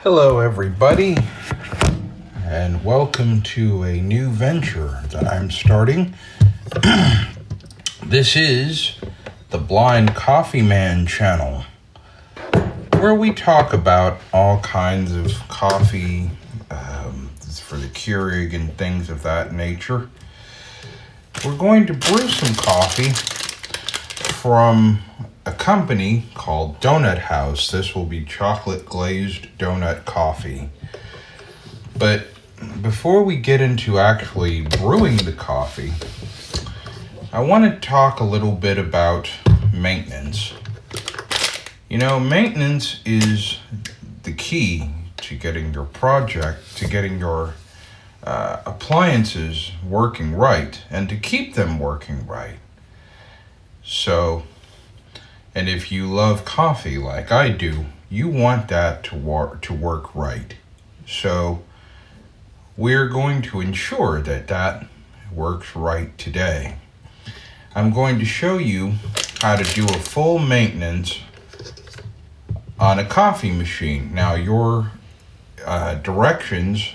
Hello everybody, and welcome to a new venture that I'm starting. This is the Blind Coffee Man channel, where we talk about all kinds of coffee for the Keurig and things of that nature. We're going to brew some coffee from a company called Doughnut House. This will be chocolate glazed donut coffee. But before we get into actually brewing the coffee, I want to talk a little bit about maintenance. You know, maintenance is the key to getting your appliances working right and to keep them working right. So, and if you love coffee like I do, you want that to work right. So we're going to ensure that works right today. I'm going to show you how to do a full maintenance on a coffee machine. Now your directions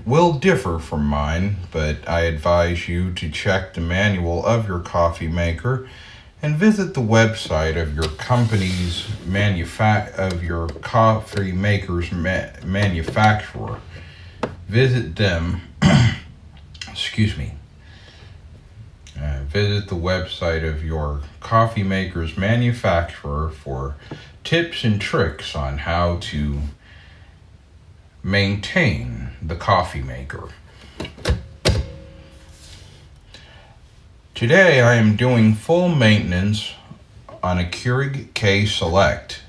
will differ from mine, but I advise you to check the manual of your coffee maker and visit the website of your company's your coffee maker's manufacturer. Visit them. Excuse me. Visit the website of your coffee maker's manufacturer for tips and tricks on how to maintain the coffee maker. Today I am doing full maintenance on a Keurig K Select.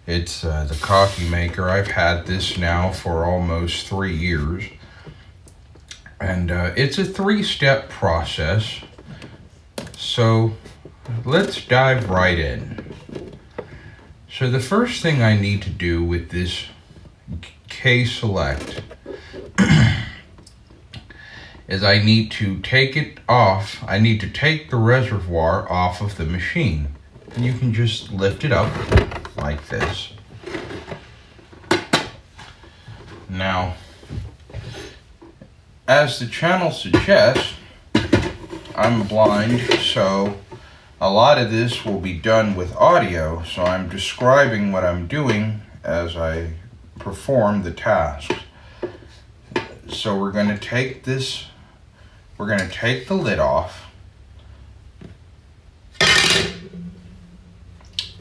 It's the coffee maker. I've had this now for almost 3 years. And it's a 3-step process. So let's dive right in. So the first thing I need to do with this K Select is I need to take it off. I need to take the reservoir off of the machine. And you can just lift it up like this. Now, as the channel suggests, I'm blind, so a lot of this will be done with audio, so I'm describing what I'm doing as I perform the tasks. So we're going to take the lid off.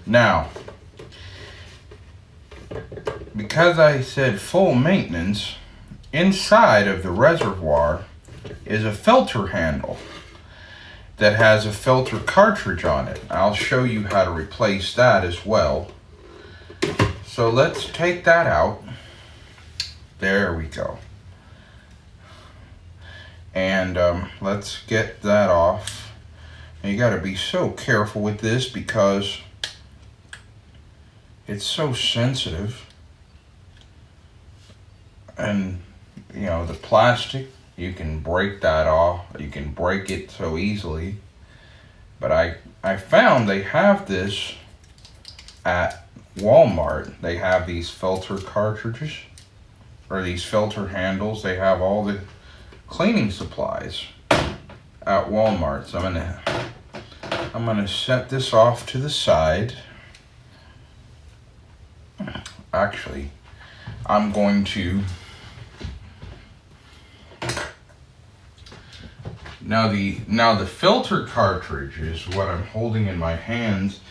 Now, because I said full maintenance, inside of the reservoir is a filter handle that has a filter cartridge on it. I'll show you how to replace that as well. So let's take that out. There we go. And let's get that off. And you got to be so careful with this because it's so sensitive. And you know, the plastic, you can break that off. You can break it so easily. But I found they have this at Walmart. They have these filter cartridges or these filter handles. They have all the cleaning supplies at Walmart. So I'm gonna set this off to the side. Actually, I'm going to now the filter cartridge is what I'm holding in my hands.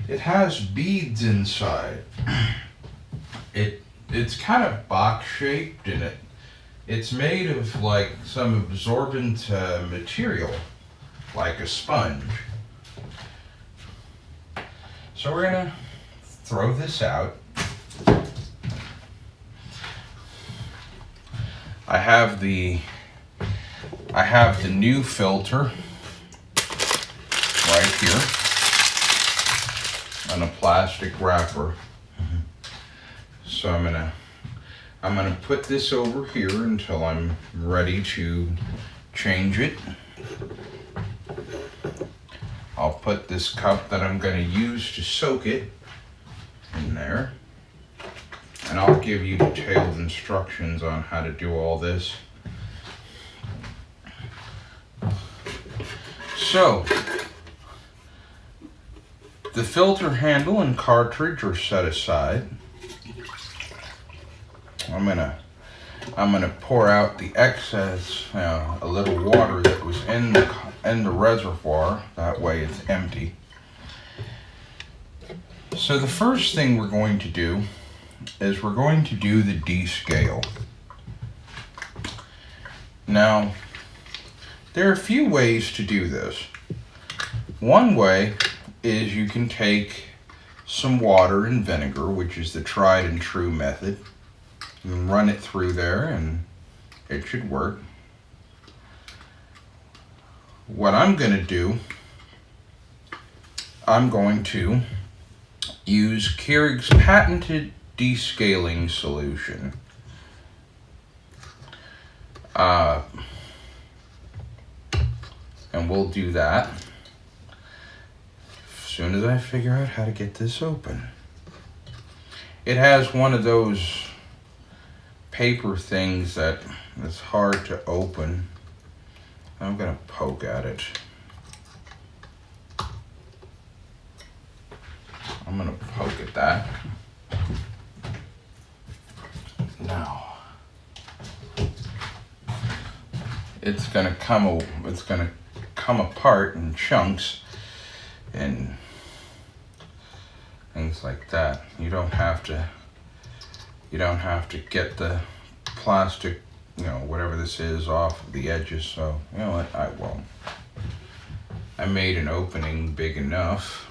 It has beads inside. It's kind of box shaped and it's made of like some absorbent material, like a sponge. So we're gonna throw this out. I have the new filter right here on a plastic wrapper. So I'm gonna put this over here until I'm ready to change it. I'll put this cup that I'm going to use to soak it in there, and I'll give you detailed instructions on how to do all this. So, the filter handle and cartridge are set aside. I'm gonna pour out the excess, a little water that was in the reservoir. That way it's empty. So the first thing we're going to do is we're going to do the descale. Now, there are a few ways to do this. One way is you can take some water and vinegar, which is the tried and true method, and run it through there and it should work. What I'm going to do, I'm going to use Keurig's patented descaling solution. And we'll do that as soon as I figure out how to get this open. It has one of those paper things that is hard to open. I'm gonna poke at it. I'm gonna poke at that. Now, it's gonna come apart in chunks and things like that. You don't have to get the plastic, whatever this is, off of the edges. So you know what, I won't. I made an opening big enough.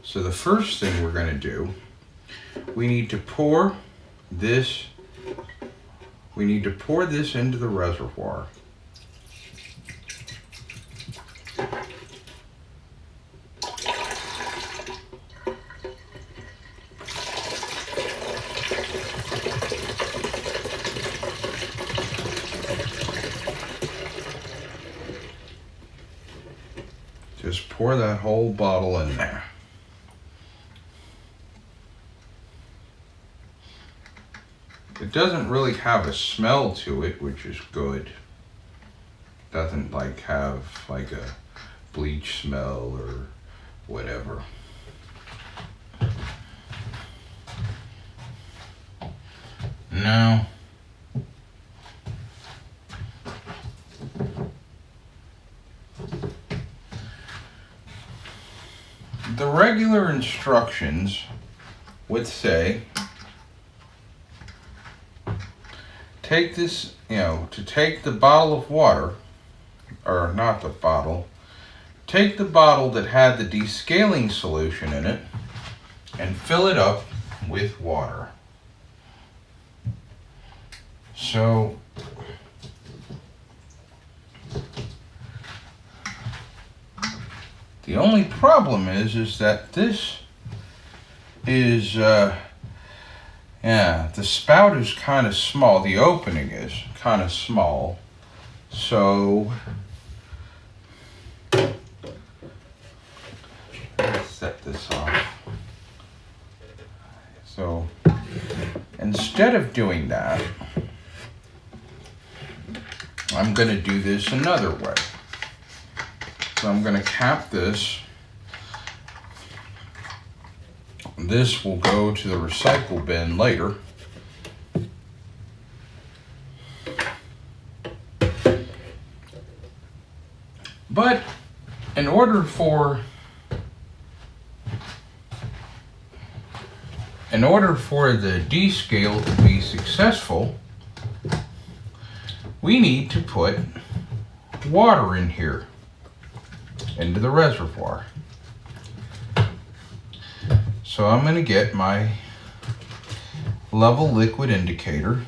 So the first thing we're going to do, we need to pour this into the reservoir. Just pour that whole bottle in there. It doesn't really have a smell to it, which is good. Doesn't have a bleach smell or whatever. Now, the regular instructions would say, take this, to take the bottle of water, or not the bottle, take the bottle that had the descaling solution in it and fill it up with water. So, the only problem is that this is, the spout is kind of small. The opening is kind of small. So, let's set this off. So, instead of doing that, I'm going to do this another way. So I'm going to cap this. This will go to the recycle bin later. But in order for the descale to be successful, we need to put water in here, into the reservoir. So I'm going to get my level liquid indicator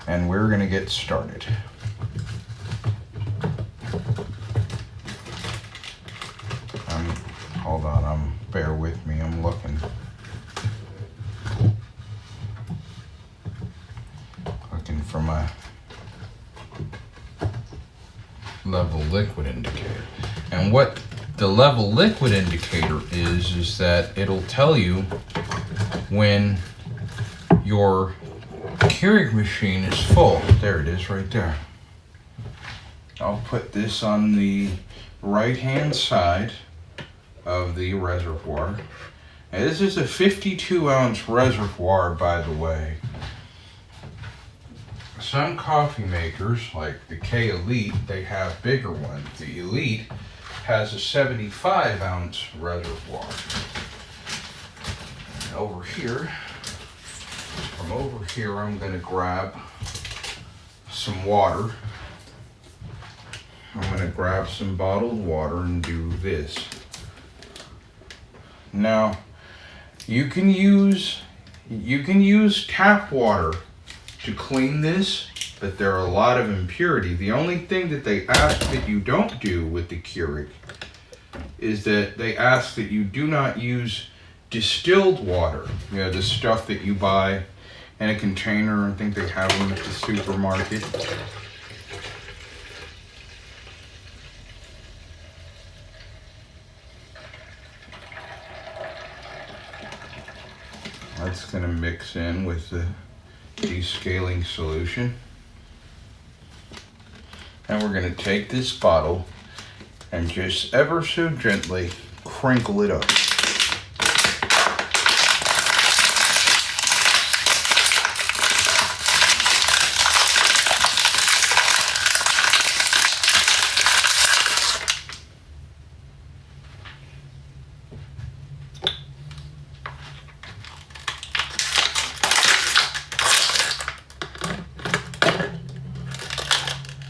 and we're going to get started. Hold on, bear with me, I'm looking for my level liquid indicator. And what the level liquid indicator is that it'll tell you when your Keurig machine is full. There it is right there. I'll put this on the right hand side of the reservoir. And this is a 52-ounce reservoir, by the way. Some coffee makers, like the K Elite, they have bigger ones. The Elite has a 75-ounce reservoir. And over here, I'm going to grab some water. I'm going to grab some bottled water and do this. Now, you can use tap water to clean this, but there are a lot of impurity. The only thing that they ask that you don't do with the Keurig is that they ask that you do not use distilled water. You know, the stuff that you buy in a container. I think they have them at the supermarket. That's going to mix in with the descaling solution. And we're going to take this bottle and just ever so gently crinkle it up.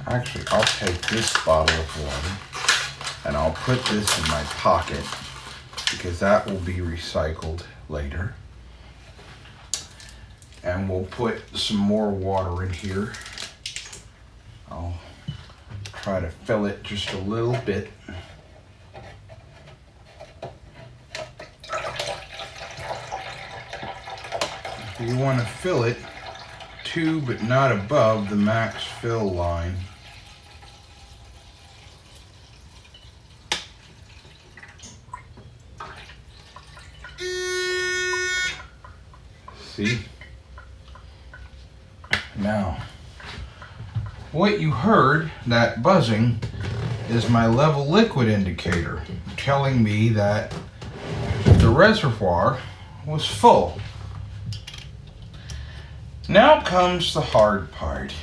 Actually, I'll take this bottle of water and I'll put this in my pocket because that will be recycled later. And we'll put some more water in here. I'll try to fill it just a little bit. You want to fill it to, but not above the max fill line. See? Now, what you heard, that buzzing, is my level liquid indicator telling me that the reservoir was full. Now comes the hard part.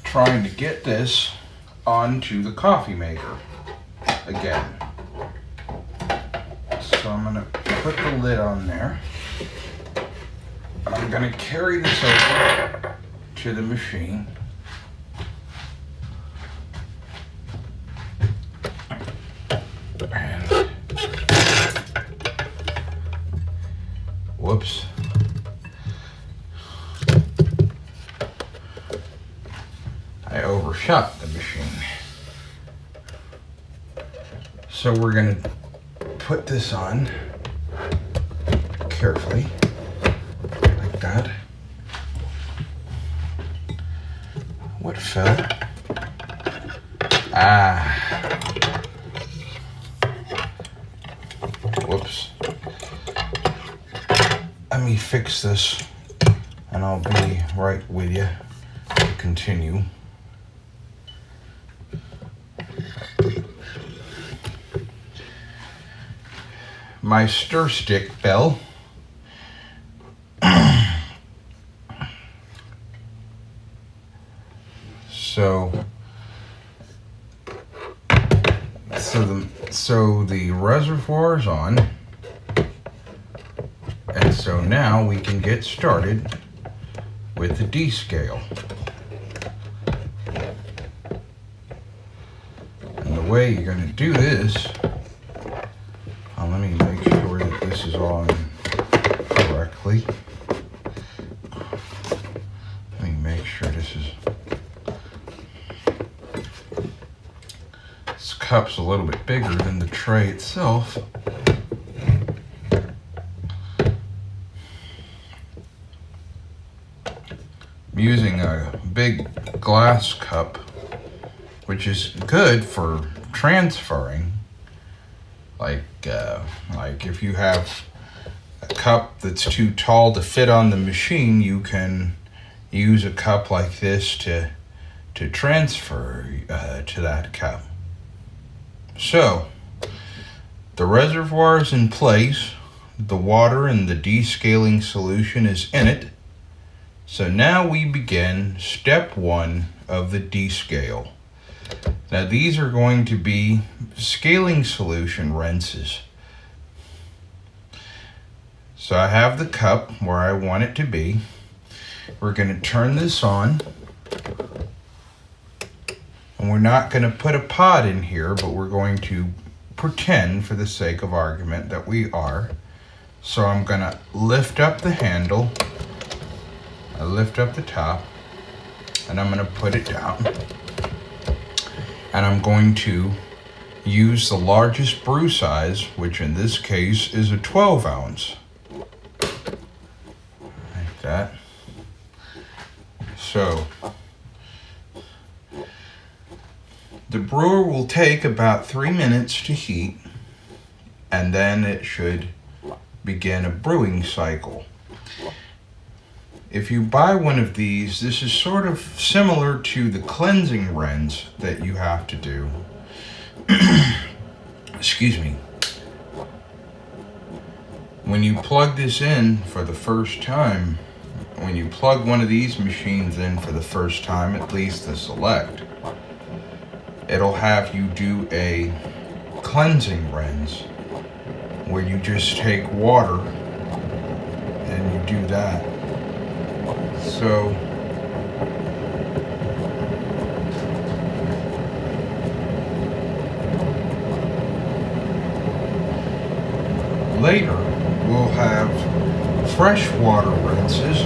Trying to get this onto the coffee maker again. So I'm going to put the lid on there. I'm going to carry this over to the machine. And whoops. I overshot the machine. So we're going to put this on carefully, like that. What fell? Whoops. Let me fix this and I'll be right with you to continue. My stir stick fell. So the reservoir is on, and so now we can get started with the descale. And the way you're going to do this, let me make sure that this is on correctly. Let me make sure this cup's a little bit bigger than the tray itself. I'm using a big glass cup, which is good for transferring, Like if you have a cup that's too tall to fit on the machine, you can use a cup like this to transfer to that cup. So the reservoir is in place, the water and the descaling solution is in it. So now we begin step 1 of the descale. Now these are going to be scaling solution rinses. So I have the cup where I want it to be. We're going to turn this on. And we're not going to put a pot in here, but we're going to pretend for the sake of argument that we are. So I'm going to lift up the handle. I lift up the top. And I'm going to put it down. And I'm going to use the largest brew size, which in this case is a 12 ounce. Like that. So the brewer will take about 3 minutes to heat, and then it should begin a brewing cycle. If you buy one of these, this is sort of similar to the cleansing rinse that you have to do. Excuse me. When you plug this in for the first time, when you plug one of these machines in for the first time, at least the Select, it'll have you do a cleansing rinse where you just take water and you do that. So later we'll have freshwater rinses,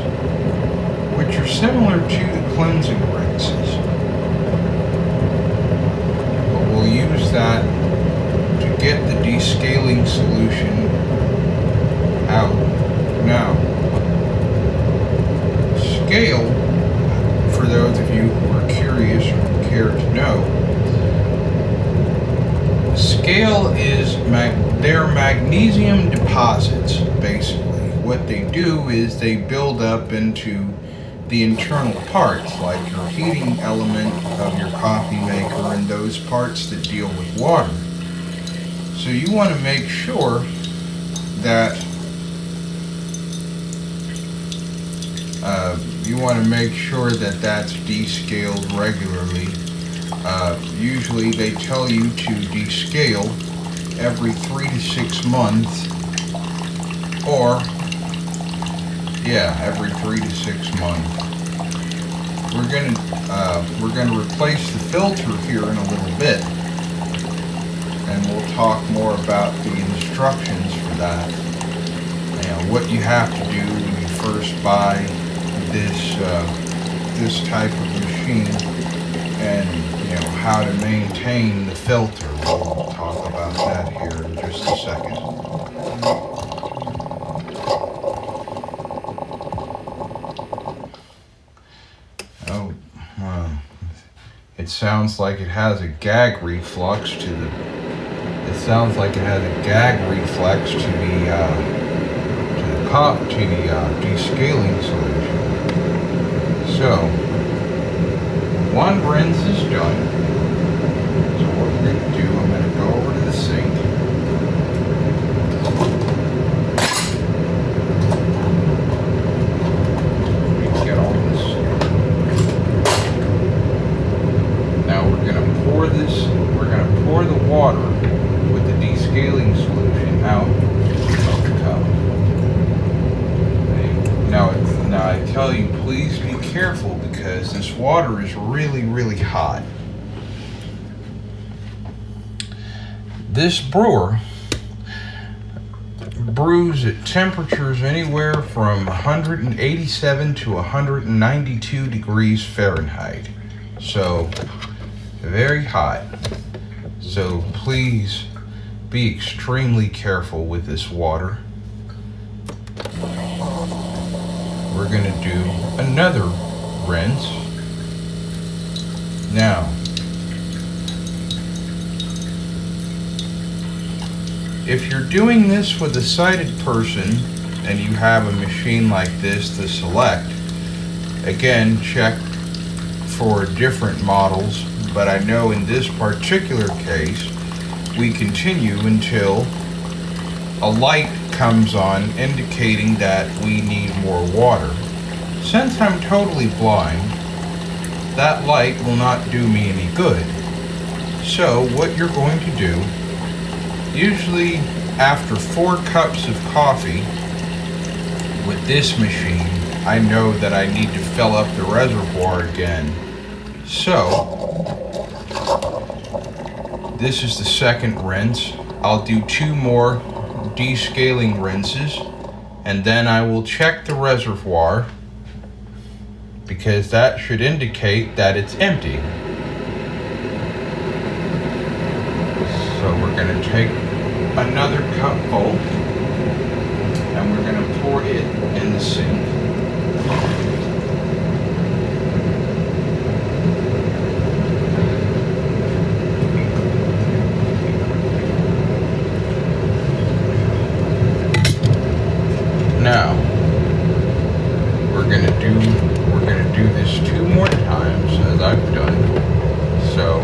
which are similar to the cleansing rinses. But we'll use that to get the descaling solution out. Now, scale, for those of you who are curious or care to know, scale is they're magnesium deposits, basically. What they do is they build up into the internal parts, like your heating element of your coffee maker and those parts that deal with water. So you want to make sure that that's descaled regularly. Usually they tell you to descale every 3 to 6 months, or every 3 to 6 months. We're gonna replace the filter here in a little bit, and we'll talk more about the instructions for that. What you have to do when you first buy this type of machine, and how to maintain the filter. We'll talk about that here in just a second. Oh, it sounds like it has a gag reflex to the. It sounds like it has a gag reflex to the descaling solution. So, one rinse is done. So what we're going to do, I'm going to go over to the sink. Get all this. Now we're going to pour the water with the descaling solution out of the cup. Now I tell you, please be careful, because this water is really, really hot. This brewer brews at temperatures anywhere from 187 to 192 degrees Fahrenheit. So, very hot. So please be extremely careful with this water. We're going to do another rinse. Now, If you're doing this with a sighted person and you have a machine like this, the Select, again, check for different models, but I know in this particular case, we continue until a light comes on indicating that we need more water. Since I'm totally blind, that light will not do me any good. So what you're going to do, usually after 4 cups of coffee with this machine, I know that I need to fill up the reservoir again. So this is the second rinse. I'll do 2 more descaling rinses, and then I will check the reservoir because that should indicate that it's empty. So we're going to take another cup full and we're going to pour it in the sink. Now, we're gonna do this 2 more times as I've done. So,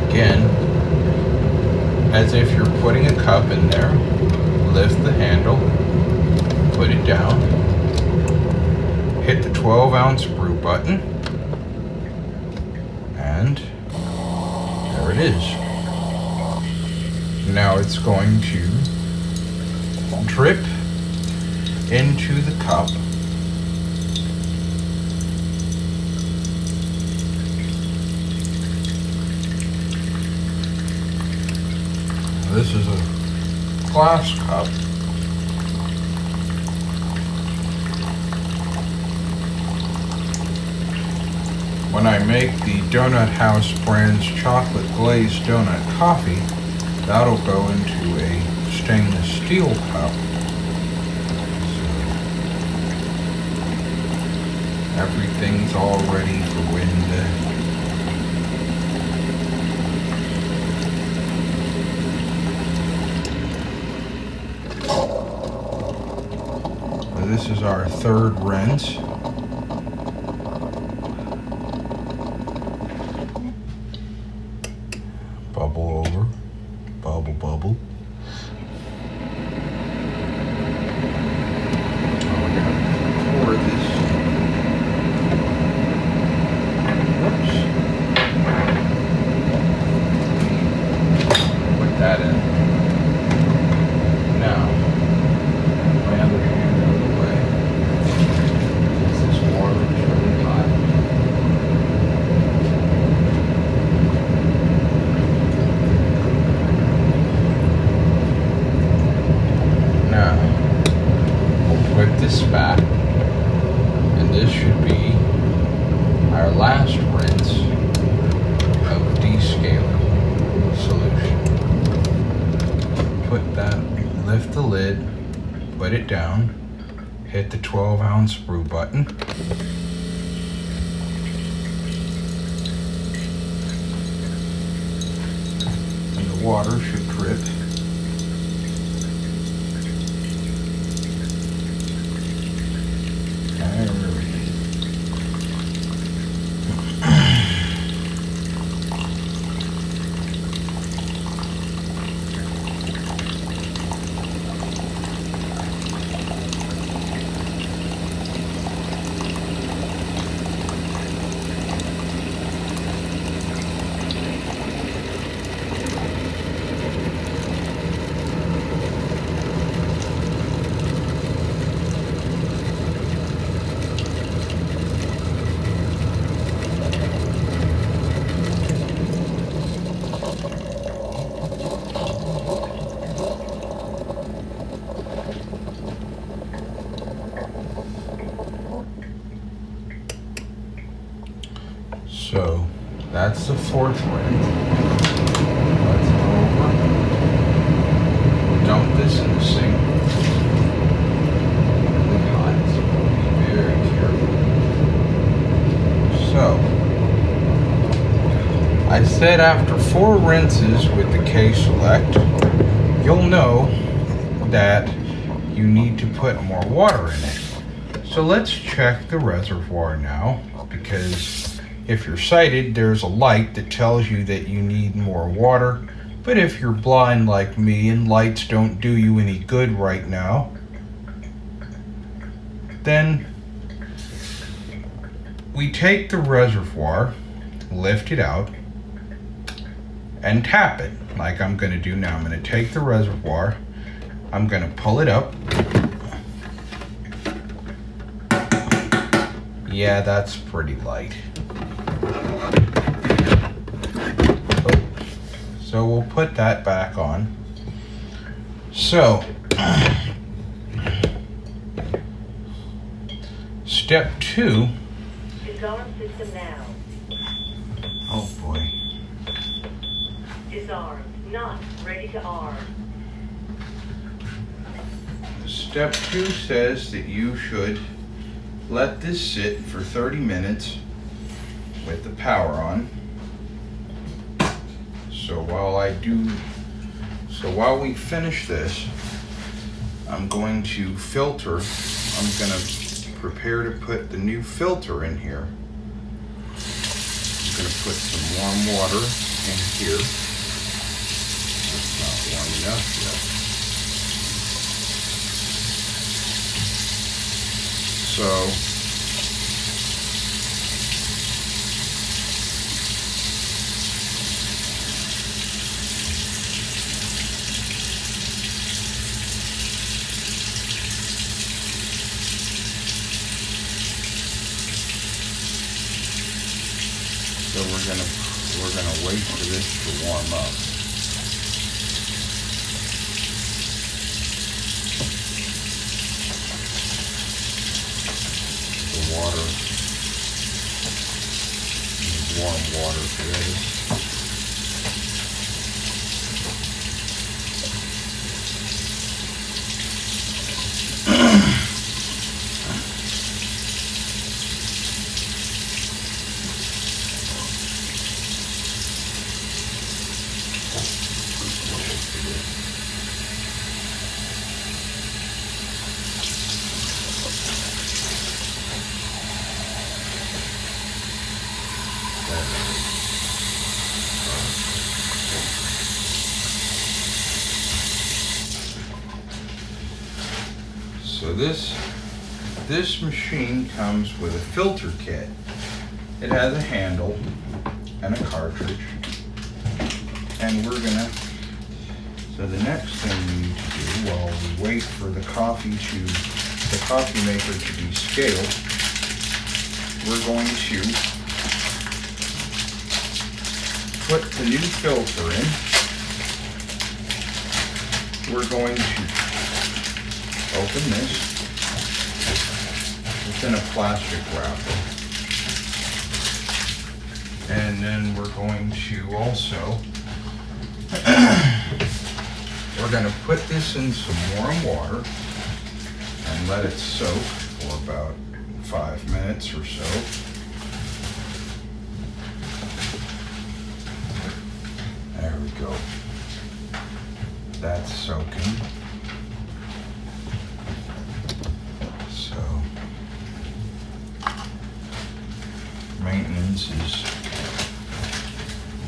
again, as if you're putting a cup in there, lift the handle, put it down, hit the 12-ounce brew button, and there it is. Now it's going to drip into the cup. This is a glass cup. When I make the Doughnut House Brands chocolate glazed donut coffee, that'll go into a stainless steel cup. Everything's all ready for when this is our 3rd rinse. Bubble over, bubble, bubble. Pour this. Put that in. Now, my other hand out of the way. This water is really hot. Now, we'll put this back, and this should be our last rinse of descaling solution. Put that, lift the lid, put it down, hit the 12-ounce brew button. And the water should drip. So that's the 4th rinse. Let's go over. Dump this in the sink. Really hot, so be very careful. So I said after 4 rinses with the K Select, you'll know that you need to put more water in it. So let's check the reservoir now, because if you're sighted, there's a light that tells you that you need more water. But if you're blind like me and lights don't do you any good right now, then we take the reservoir, lift it out, and tap it, like I'm going to do now. I'm going to take the reservoir, I'm going to pull it up. Yeah, that's pretty light. So we'll put that back on. So, step 2. Disarm system now. Oh boy. Disarmed. Not ready to arm. Step 2 says that you should let this sit for 30 minutes with the power on. So while we finish this, I'm going to filter. I'm going to prepare to put the new filter in here. I'm going to put some warm water in here. It's not warm enough yet. So we're gonna wait for this to warm up. The water, warm water for this. So this machine comes with a filter kit. It has a handle and a cartridge. And so the next thing we need to do while we wait for the coffee maker to be scaled, we're going to put the new filter in. We're going to open this. It's in a plastic wrapper. And then we're going to also, we're going to put this in some warm water and let it soak for about 5 minutes or so. There we go. That's soaking. So, maintenance is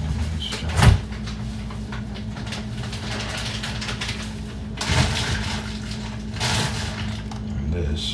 almost done. And this.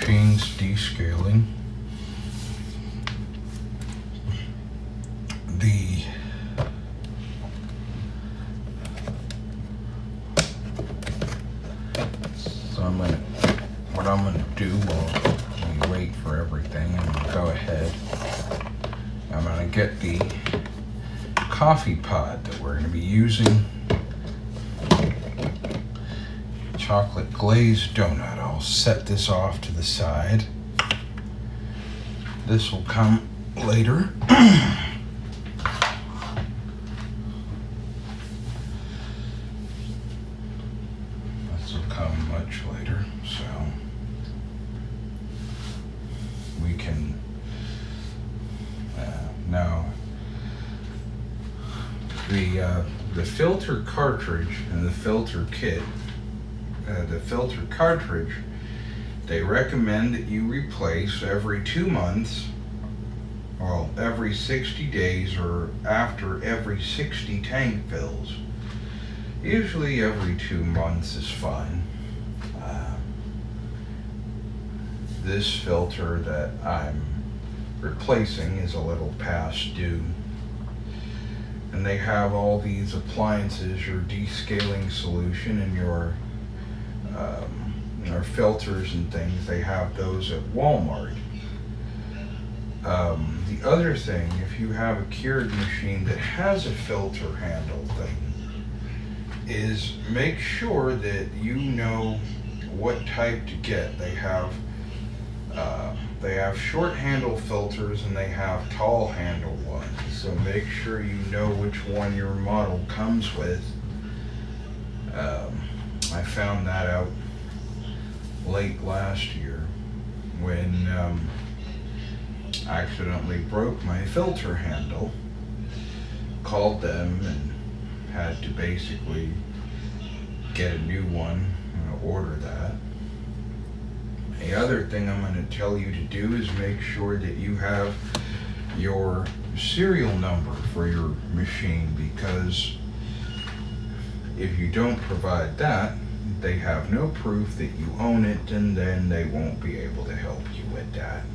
beans descaling. What I'm gonna do while we wait for everything, I'm gonna go ahead. I'm gonna get the coffee pod that we're gonna be using. Chocolate glazed donut. I'll set this off to the side. This will come later. This will come much later, so we can now the filter cartridge and the filter kit. The filter cartridge, they recommend that you replace every 2 months, well, every 60 days, or after every 60 tank fills. Usually every 2 months is fine. This filter that I'm replacing is a little past due. And they have all these appliances, your descaling solution and your filters and things. They have those at Walmart. The other thing, if you have a Keurig machine that has a filter handle thing, is make sure that you know what type to get. They have short handle filters and they have tall handle ones. So make sure you know which one your model comes with. I found that out late last year when I accidentally broke my filter handle. Called them and had to basically get a new one and order that. The other thing I'm going to tell you to do is make sure that you have your serial number for your machine, because if you don't provide that, they have no proof that you own it, and then they won't be able to help you with that.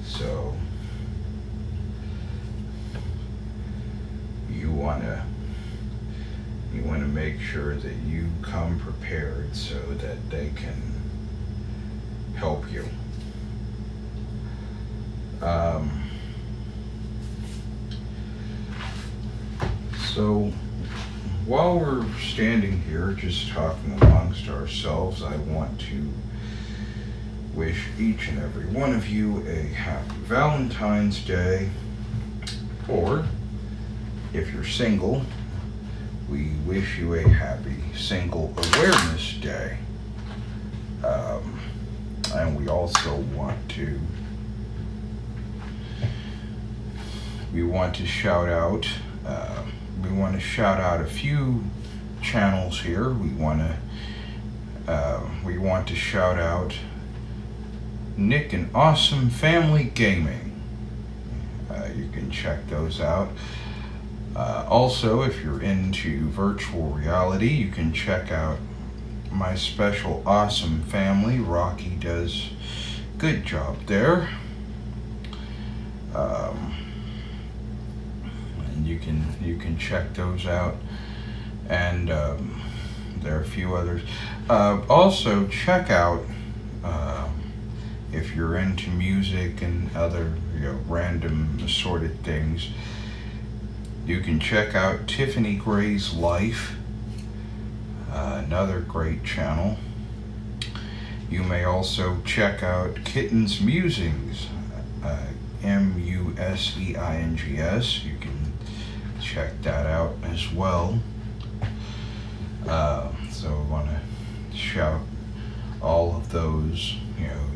So you want to make sure that you come prepared so that they can help you. So while we're standing here just talking amongst ourselves, I want to wish each and every one of you a happy Valentine's Day, or if you're single, we wish you a happy Single Awareness Day. And we also want to shout out a few channels here. We want to shout out Nick and Awesome Family Gaming. You can check those out. Also, if you're into virtual reality, you can check out my special Awesome Family. Rocky does a good job there. And you can check those out. And there are a few others. Also, check out if you're into music and other random assorted things. You can check out Tiffany Gray's Life, another great channel. You may also check out Kitten's Musings, Museings. You can check that out as well. So I want to shout all of those.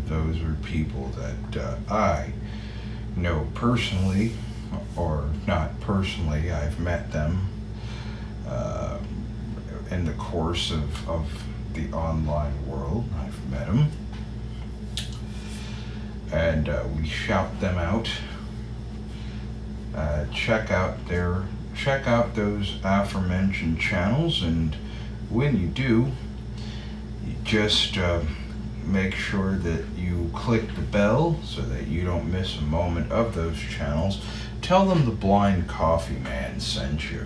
Those are people that I know personally, or not personally. I've met them in the course of the online world. I've met them, and we shout them out. Check out those aforementioned channels, and when you do, you just make sure that you click the bell so that you don't miss a moment of those channels. Tell them the Blind Coffee Man sent you.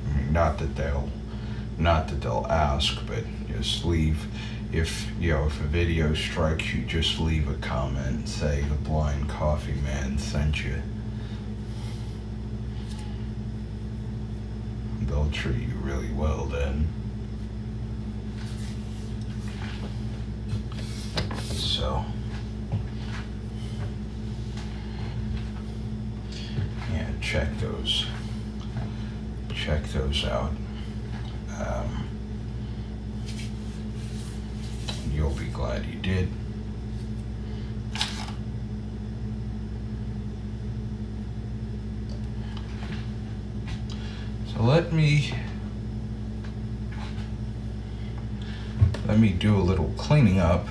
I mean, not that they'll ask, but just leave, if a video strikes you, just leave a comment and say the Blind Coffee Man sent you. They'll treat you really well then. So, yeah, check those out. You'll be glad you did. So let me do a little cleaning up.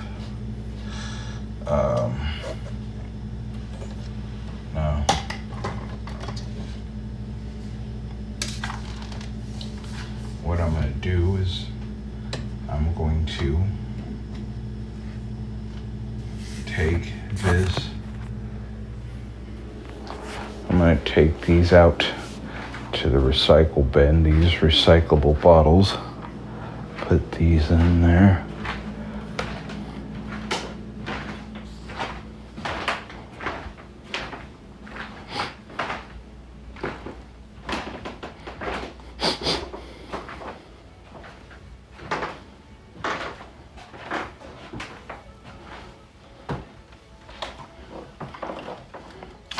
Now, what I'm going to do is I'm going to take this. I'm going to take these out to the recycle bin, these recyclable bottles. Put these in there.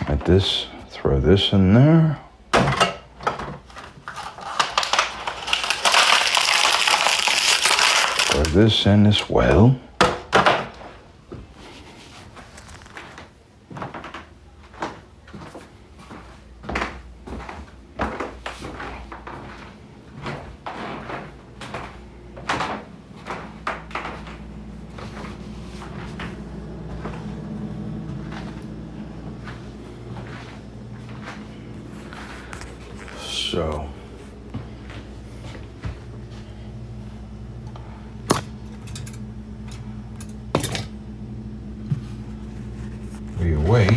Like this, throw this in there. Throw this in as well. So, we await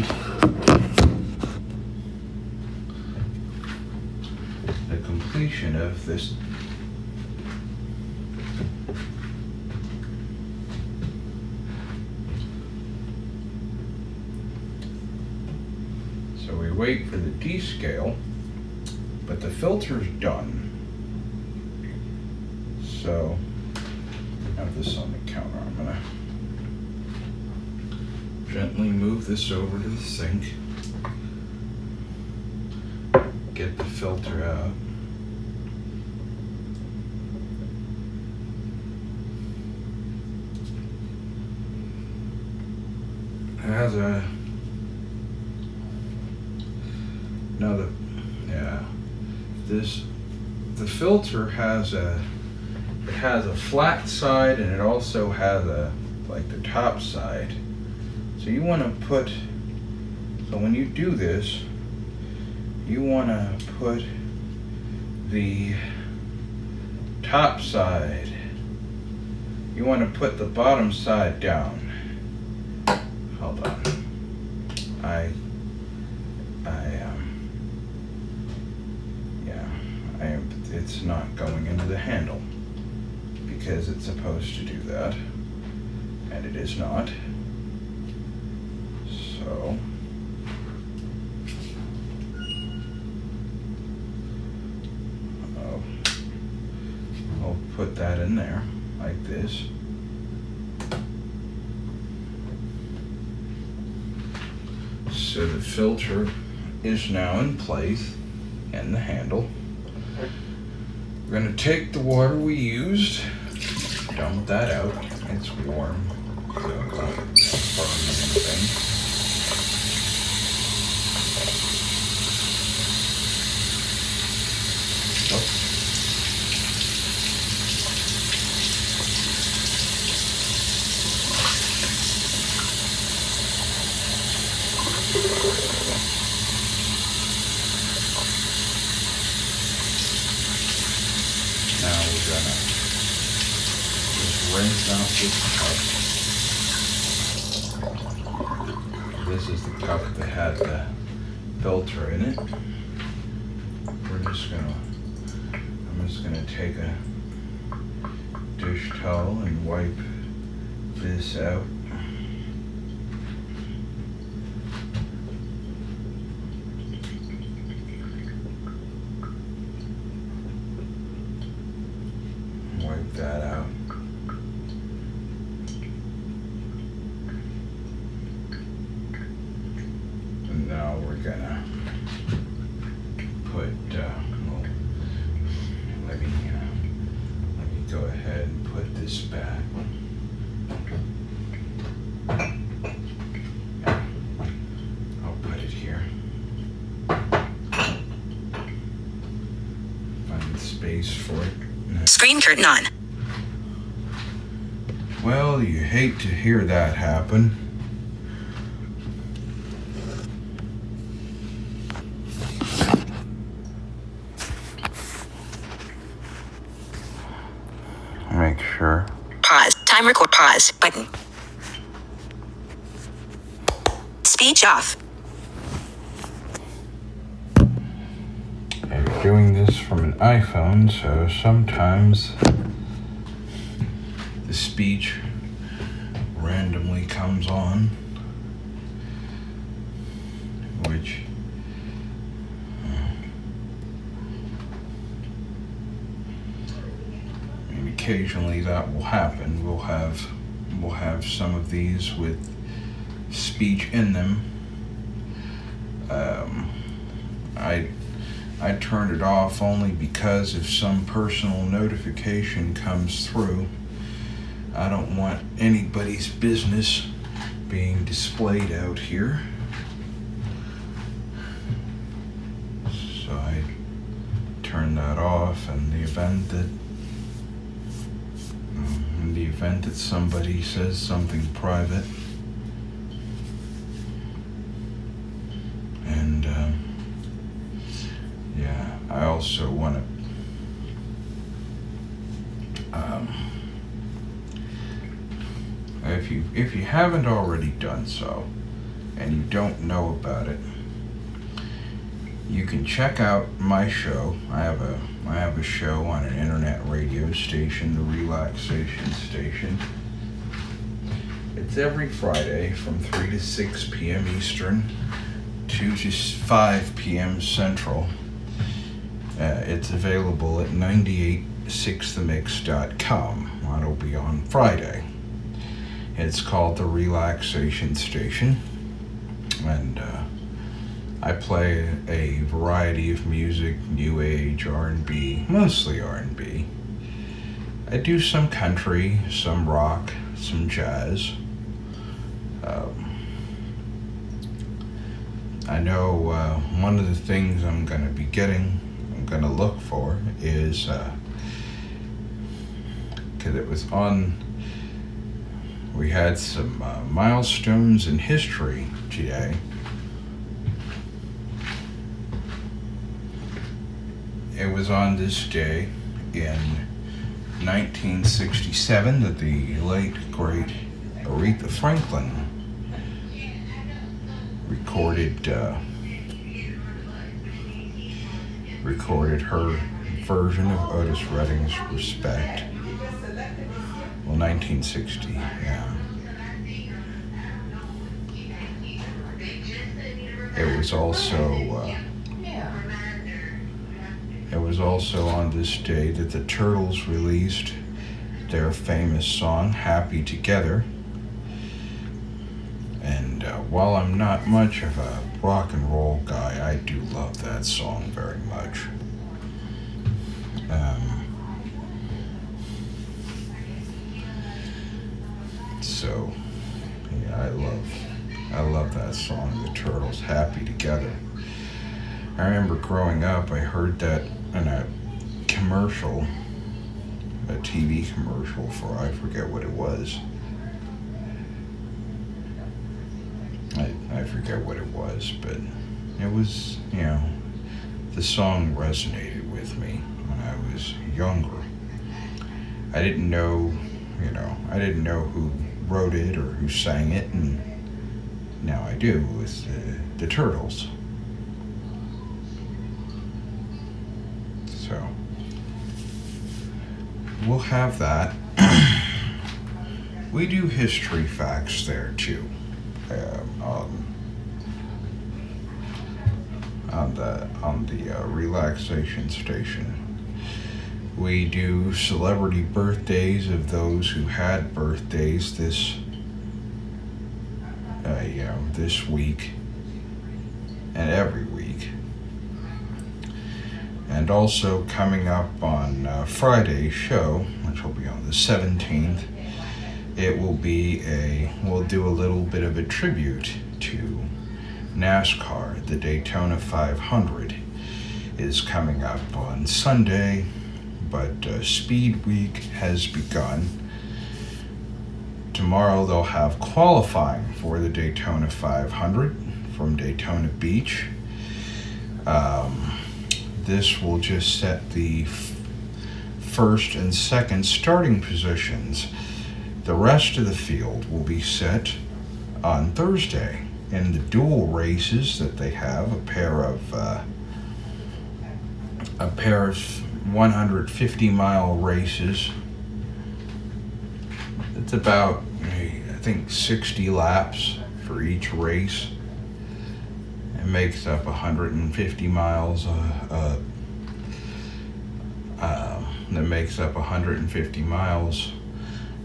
the completion of this. So we wait for the descale. But the filter's done. So, I have this on the counter. I'm gonna gently move this over to the sink. Get the filter out. It has the filter has a flat side, and it also has the top side. So you want to put, so when you do this, you want to put the top side, you want to put the bottom side down. Hold on. It's not going into the handle because it's supposed to do that, and it is not. So I'll put that in there like this. So the filter is now in place and the handle. We're going to take the water we used, dump that out. It's warm, so it won't burn anything. rinse out this cup. This is the cup that had the filter in it. I'm just gonna take a dish towel and wipe this out. Wipe that out. And now we're gonna put, let me go ahead and put this back. I'll put it here. Find space for it. Screen curtain on. Well, you hate to hear that happen. Make sure. Pause. Time record. Pause. Button. Speech off. I'm doing this from an iPhone, so sometimes the speech randomly comes on, which and occasionally that will happen. We'll have some of these with speech in them. I turned it off only because if some personal notification comes through, I don't want anybody's business being displayed out here. So I turn that off, and in the event that somebody says something private, and yeah, I also want to if you haven't already done so and you don't know about it, you can check out my show. I have a show on an internet radio station, the Relaxation Station. It's every Friday from 3 to 6 p.m. Eastern, 2 to 5 p.m. Central. It's available at 986themix.com. That'll be on Friday. It's called the Relaxation Station, and I play a variety of music, new age, R&B, mostly R&B. I do some country, some rock, some jazz. I know one of the things I'm going to look for is, because it was on, we had some milestones in history today. It was on this day in 1967 that the late, great Aretha Franklin recorded her version of Otis Redding's Respect. Well, 1960, yeah. It was also on this day that the Turtles released their famous song, Happy Together. And while I'm not much of a rock and roll guy, I do love that song very much. So, yeah, I love that song, the Turtles, Happy Together. I remember growing up, I heard that in a commercial, a TV commercial for, I forget what it was. I forget what it was, but it was, the song resonated with me when I was younger. I didn't know you know, I didn't know who wrote it or who sang it, and now I do with the Turtles. So we'll have that. We do history facts there too, on the relaxation station. We do celebrity birthdays of those who had birthdays this week and every week. And also coming up on Friday's show, which will be on the 17th, we'll do a little bit of a tribute to NASCAR. The Daytona 500 is coming up on Sunday, but Speed Week has begun. Tomorrow they'll have qualifying for the Daytona 500 from Daytona Beach. This will just set the first and second starting positions. The rest of the field will be set on Thursday in the dual races that they have, a pair of 150-mile races. It's about, I think, 60 laps for each race. It makes up 150 miles. That makes up 150 miles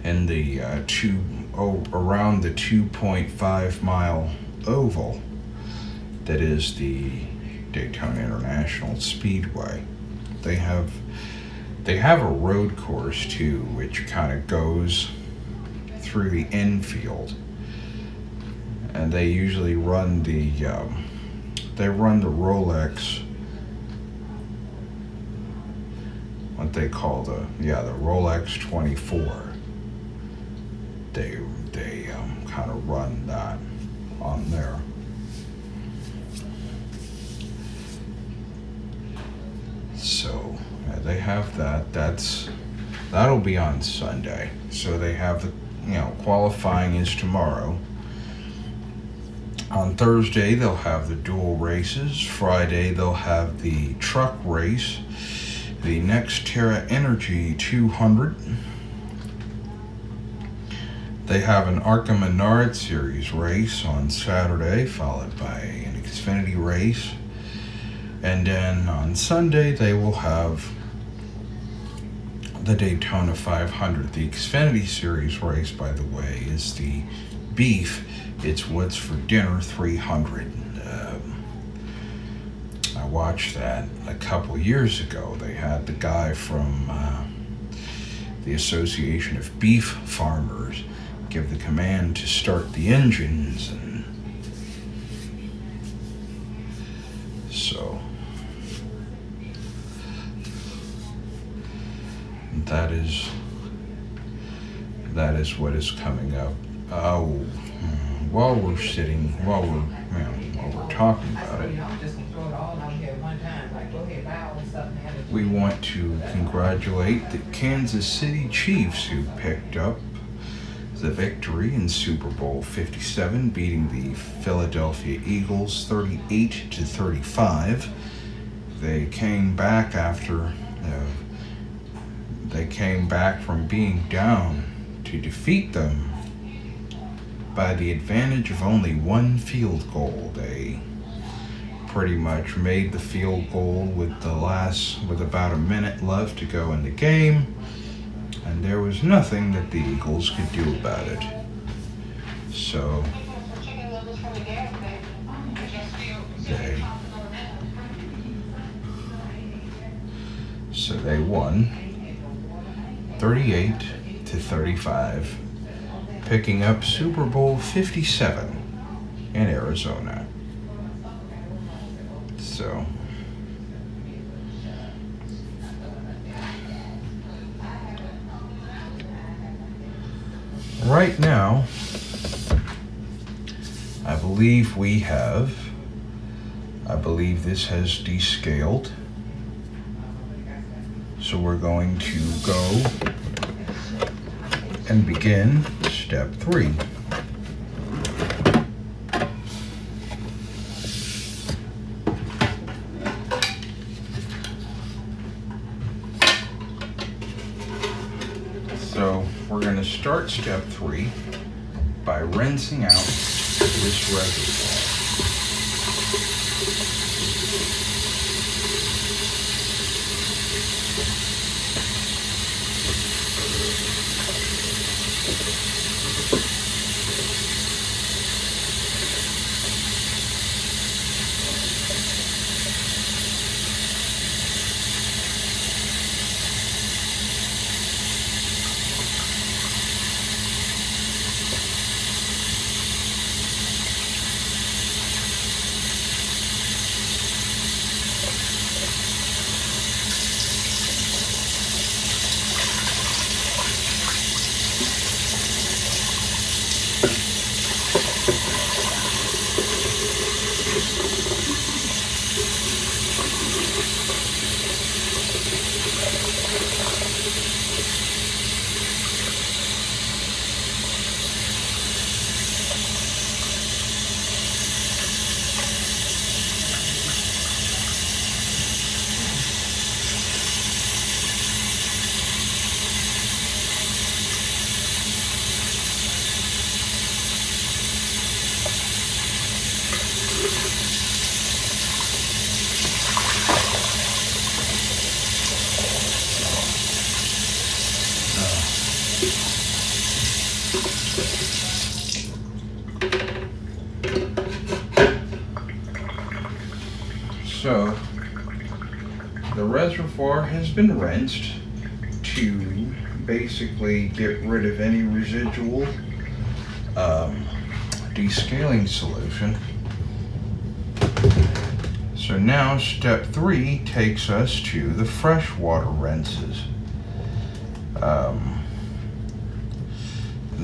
in the around the 2.5 mile oval that is the Daytona International Speedway. They have a road course too, which kind of goes through the infield, and they usually run the Rolex, what they call the Rolex 24. They kind of run that on there. So they have that. That'll be on Sunday. So they have the qualifying is tomorrow. On Thursday they'll have the dual races. Friday they'll have the truck race, the Nexterra Energy 200. They have an Arca Menard Series race on Saturday, followed by an Xfinity race. And then on Sunday, they will have the Daytona 500. The Xfinity Series race, by the way, is the Beef. It's What's for Dinner 300. I watched that a couple years ago. They had the guy from the Association of Beef Farmers give the command to start the engines, and so that is what is coming up. While we're talking about it, we want to congratulate the Kansas City Chiefs, who picked up the victory in Super Bowl 57, beating the Philadelphia Eagles 38-35. They came back from being down to defeat them by the advantage of only one field goal. They pretty much made the field goal with about a minute left to go in the game, and there was nothing that the Eagles could do about it. So they won 38-35, picking up Super Bowl 57 in Arizona. So right now, I believe this has descaled. So we're going to go and begin step 3. So we're going to start step 3 by rinsing out this reservoir. So the reservoir has been rinsed to basically get rid of any residual descaling solution. So now step 3 takes us to the freshwater rinses. And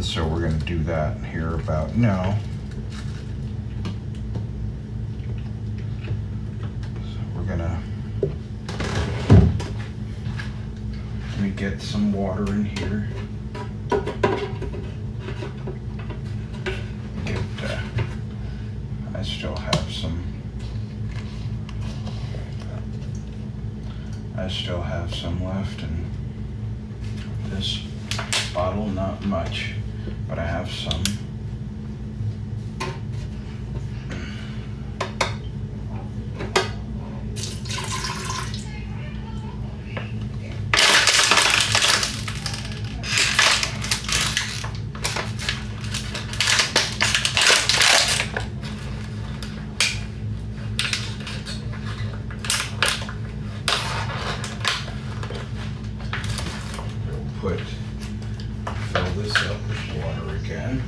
so we're going to do that here about now. Let me get some water in here. I still have some left in this bottle, not much, but I have some. Fill this up with water again.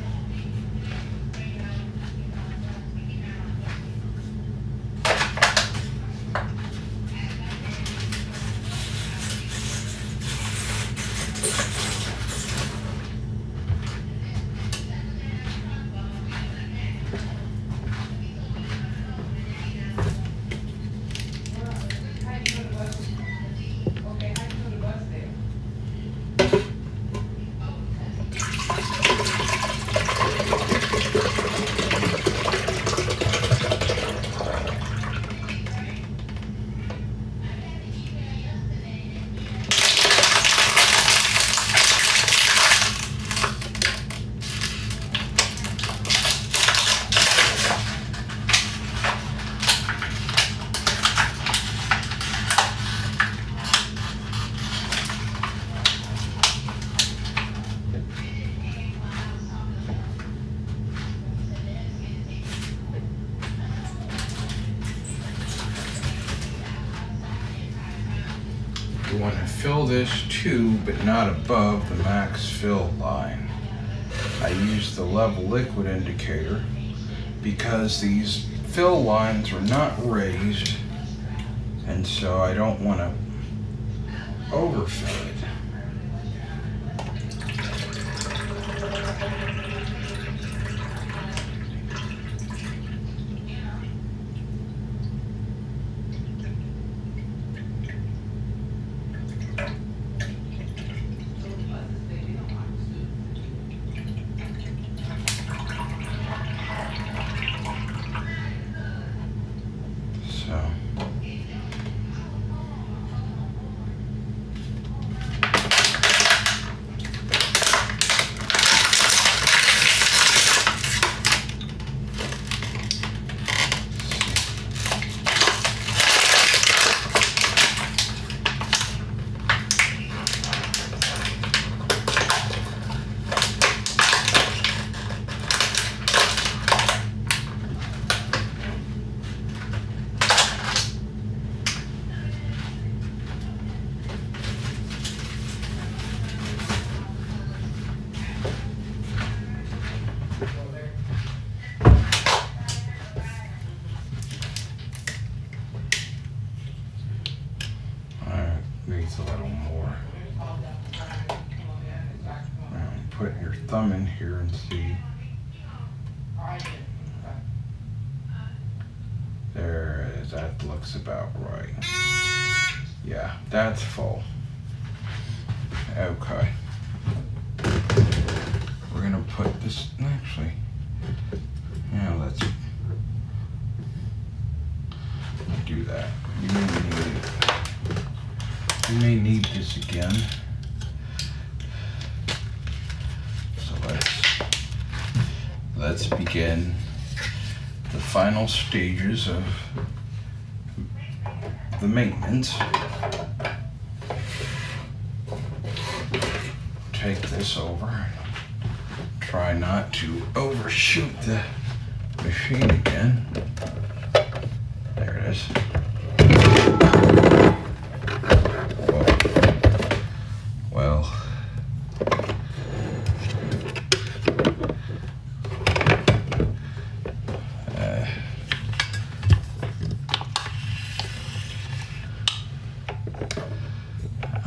You want to fill this to, but not above the max fill line. I use the level liquid indicator because these fill lines are not raised, and so I don't want to overfill it. put your thumb in here and see. There it is. That looks about right. Yeah, that's full. Okay. We're gonna put this, actually, yeah, let's do that. You may need this again. So let's begin the final stages of the maintenance. Take this over. Try not to overshoot the machine again. There it is. Well,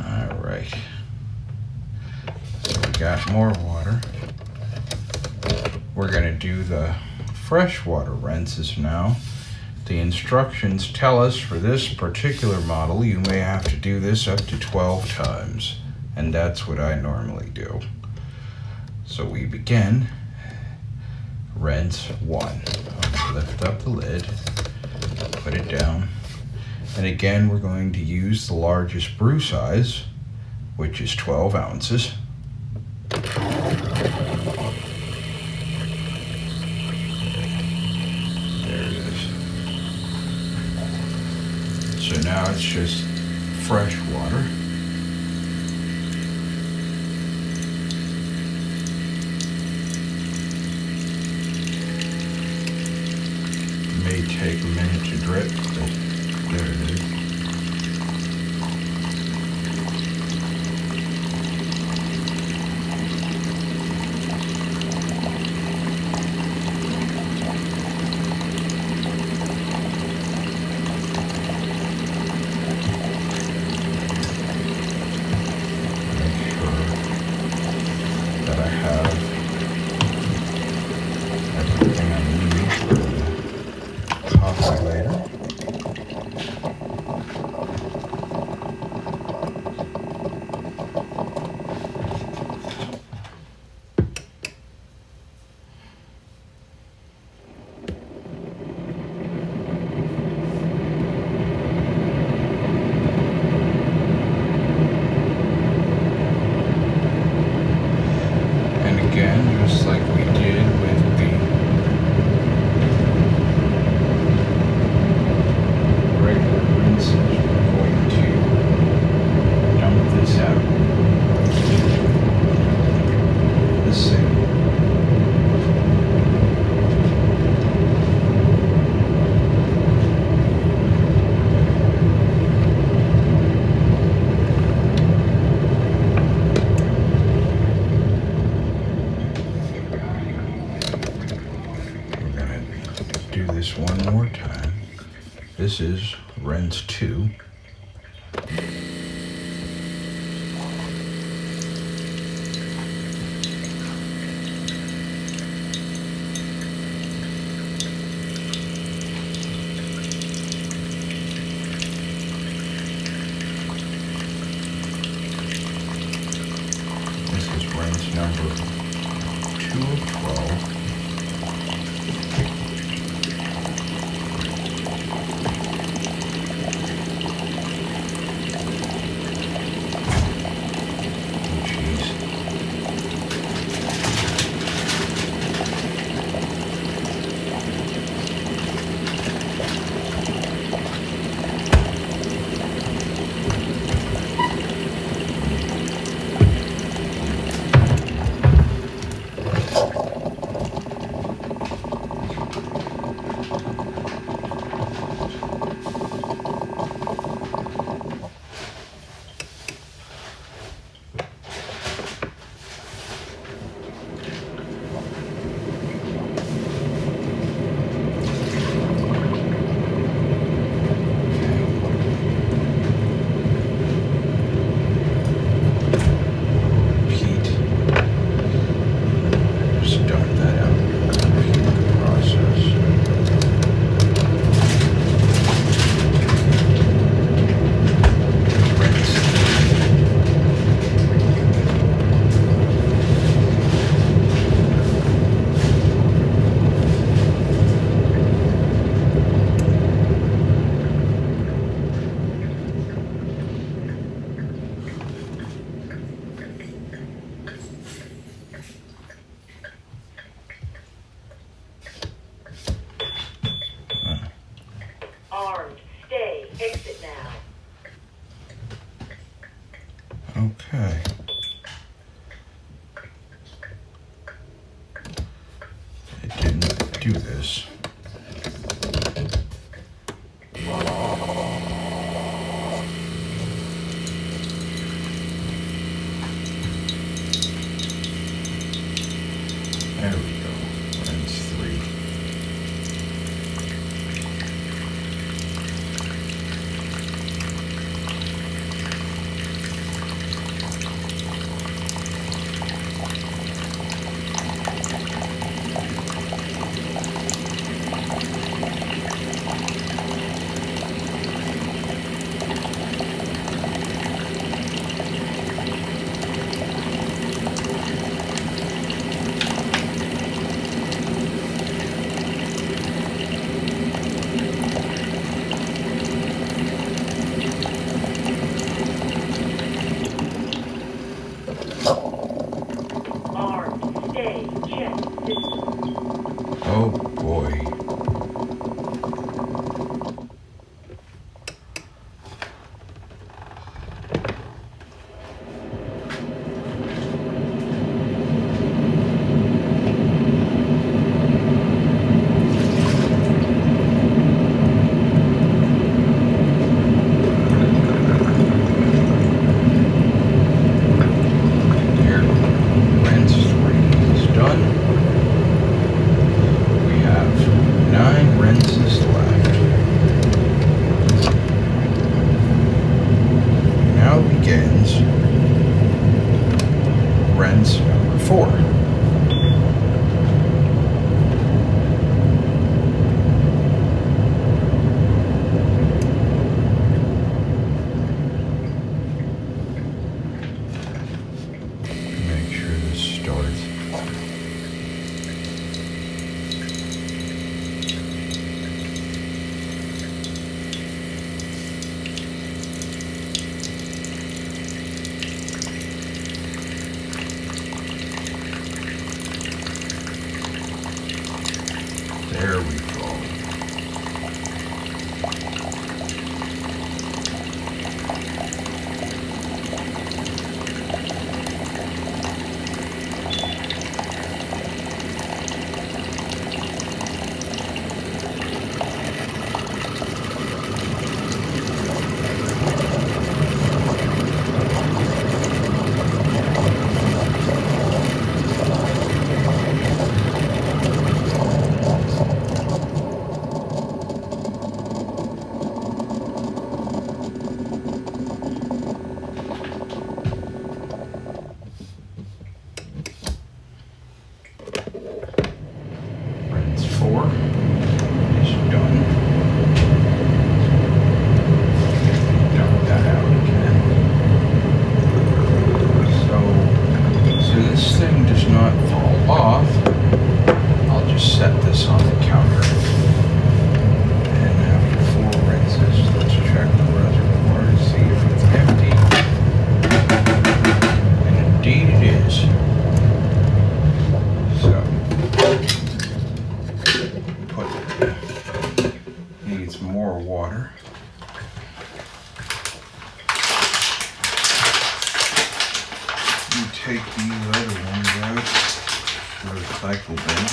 all right. So we got more water. We're going to do the freshwater rinses now. The instructions tell us for this particular model you may have to do this up to 12 times, and that's what I normally do. So we begin rinse 1. Lift up the lid, put it down, and again we're going to use the largest brew size, which is 12 ounces. So now it's just fresh water. It may take a minute to drip, but there it is. Just like we did with the regular rinses, we're going to dump this out. The sink. One more time. This is rinse 2. This is rinse number 2 of 12. do this. There we go. Rinse 3. Armed. Stay. Check. System. Oh boy. There, rinse 3 is done. We have 9 rinses left. Now begins rinse number 4. Make sure this starts. There we go. Rinse 4 is done. Dump that out again. So this thing does not fall off. I'll just set this on the counter. And after 4 rinses, let's check the reservoir to see if it's empty. And indeed it is. So needs more water. You take these other ones out to the recycle bin.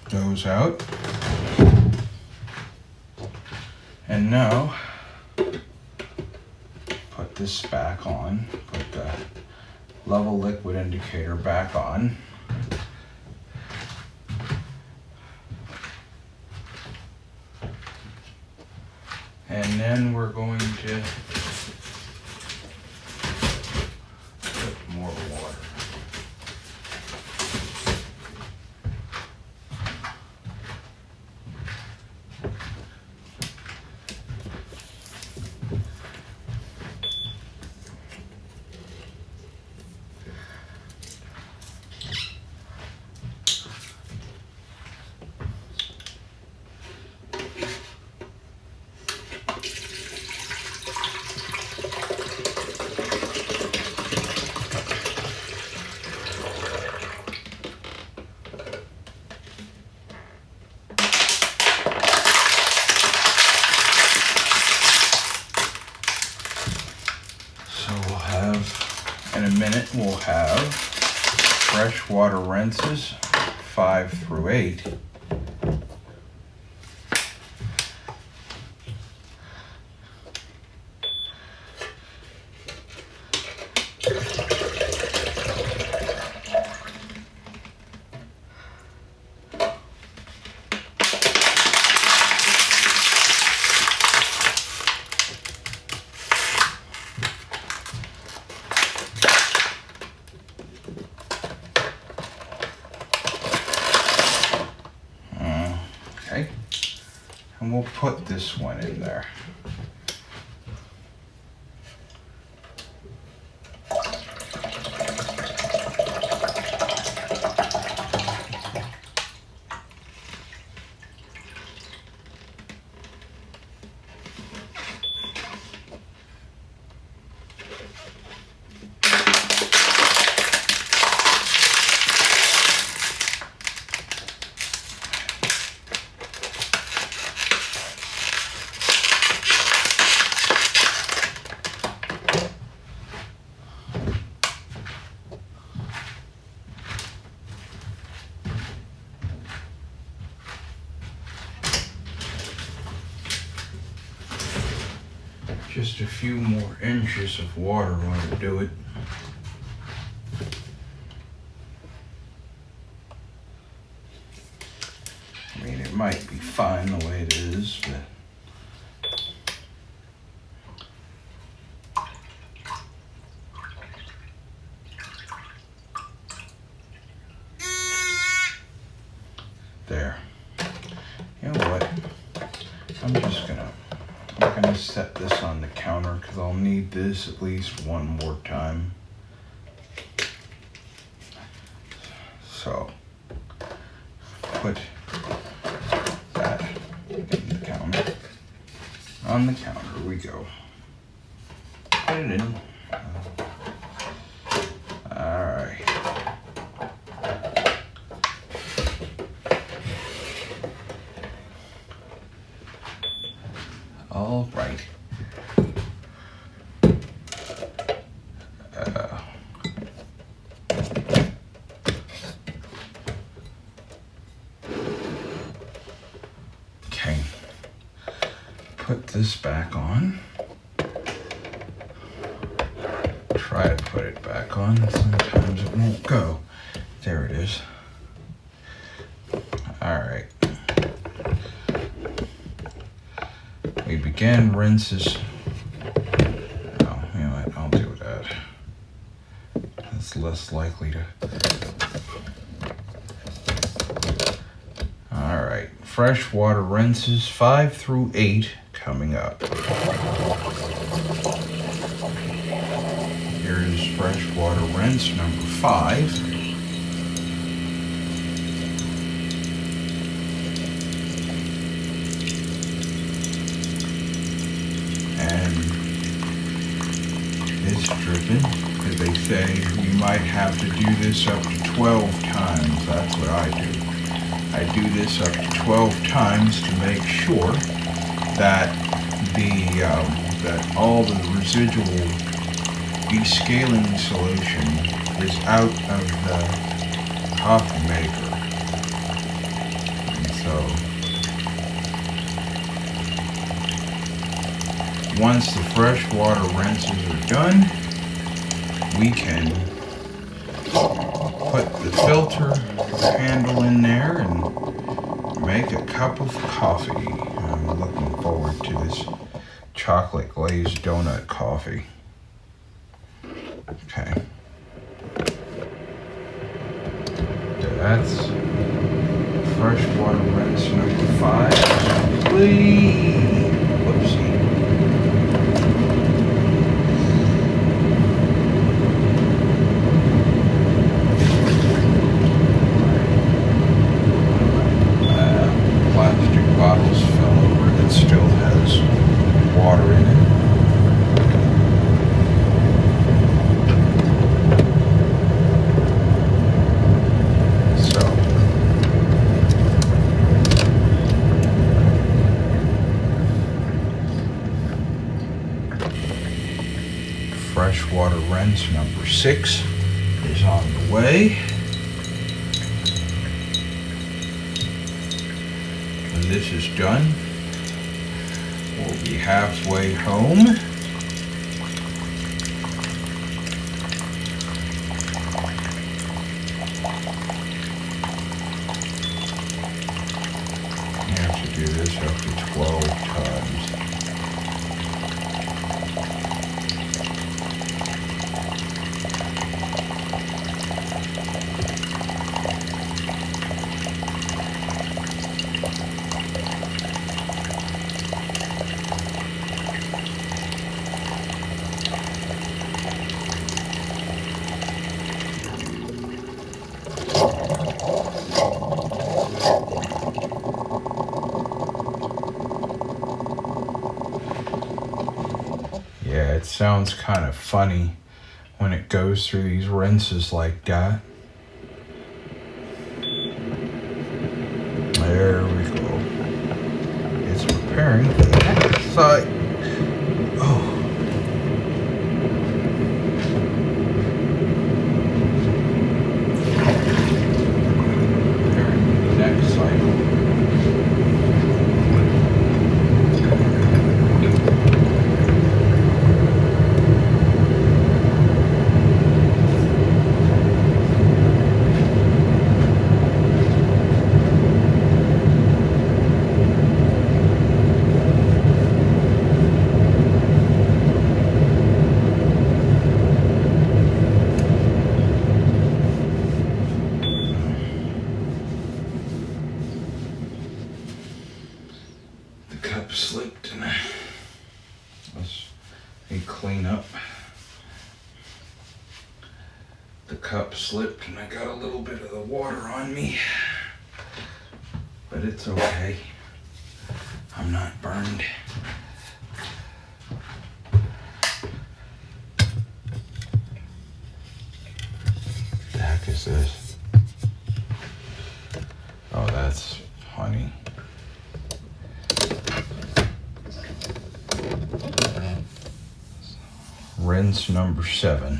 Those out. And now put this back on, put the level liquid indicator back on. And then we're going to put more water. In a minute, we'll have fresh water rinses 5 through 8. Okay, and we'll put this one in there. Just a few more inches of water ought to do it. I mean, it might be fine the way it is, but there. You know what? I'm gonna set this on the counter because I'll need this at least one more time. So put that in the counter. On the counter we go. Put it in. Alright. All right. Okay. Put this back on. Try to put it back on. Sometimes it won't go. There it is. All right. We begin rinses. Oh, you know what? I'll do that. That's less likely to. All right. Fresh water rinses 5 through 8 coming up. Here is fresh water rinse number 5. It's dripping, because they say you might have to do this up to 12 times. That's what I do. I do this up to 12 times to make sure that that all the residual descaling solution is out of the coffee maker. And so once the fresh water rinses are done, we can put the filter handle in there and make a cup of coffee. I'm looking forward to this chocolate glazed donut coffee. Okay. That's fresh water rinse number 5. Please. Whoopsie. Plastic bottles fell over. It still has water in it. Freshwater rinse number 6 is on the way. When this is done, we'll be halfway home. You have to do this up to 12 times. Yeah, it sounds kind of funny when it goes through these rinses like that. There we go. It's preparing for the next side. Oh. Preparing for the next cycle. Slipped and let's clean up. The cup slipped and I got a little bit of the water on me, but it's okay. I'm not burned. What the heck is this? Oh, that's honey. Rinse number 7.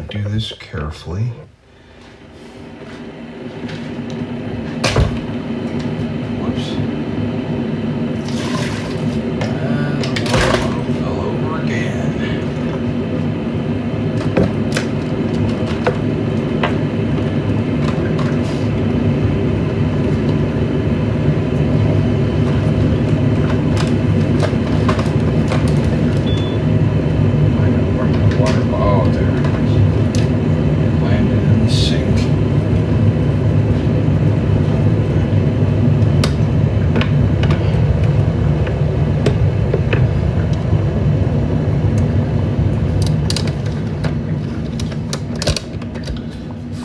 Do this carefully. Whoops. And the water bottle fell over again. I know where my water bottle, oh, there it is. Landed in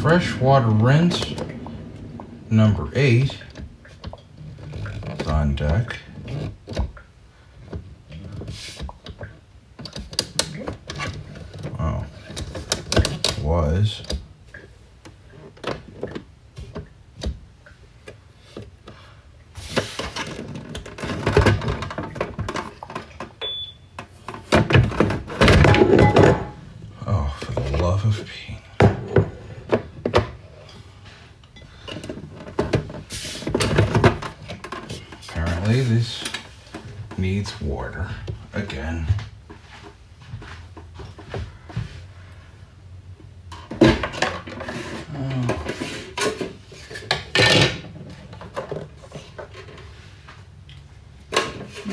freshwater rinse number 8 is on deck. Oh, was. Oh, for the love of Pete. Apparently this needs water again. We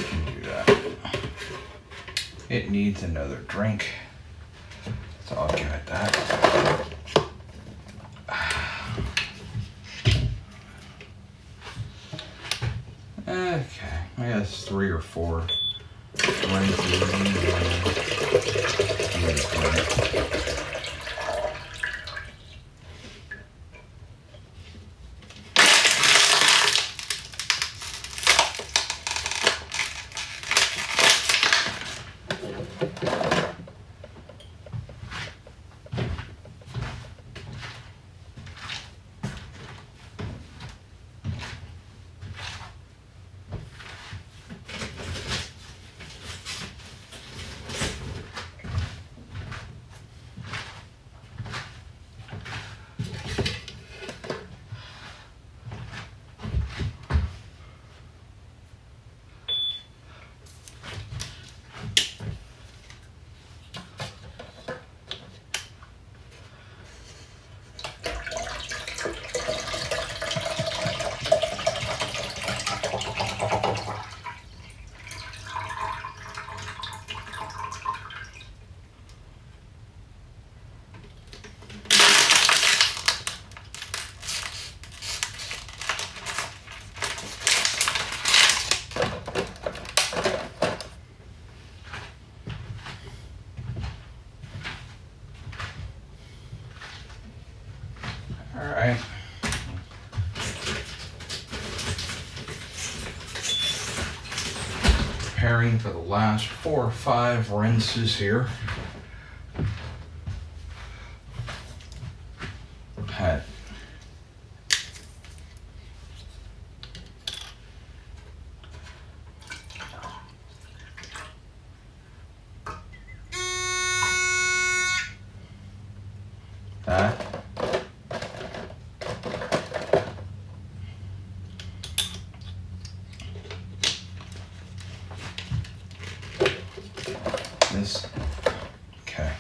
can do that. It needs another drink, so I'll give it that. Okay, I guess 3 or 4 Alright. Preparing for the last 4 or 5 rinses here. Had that. This, okay,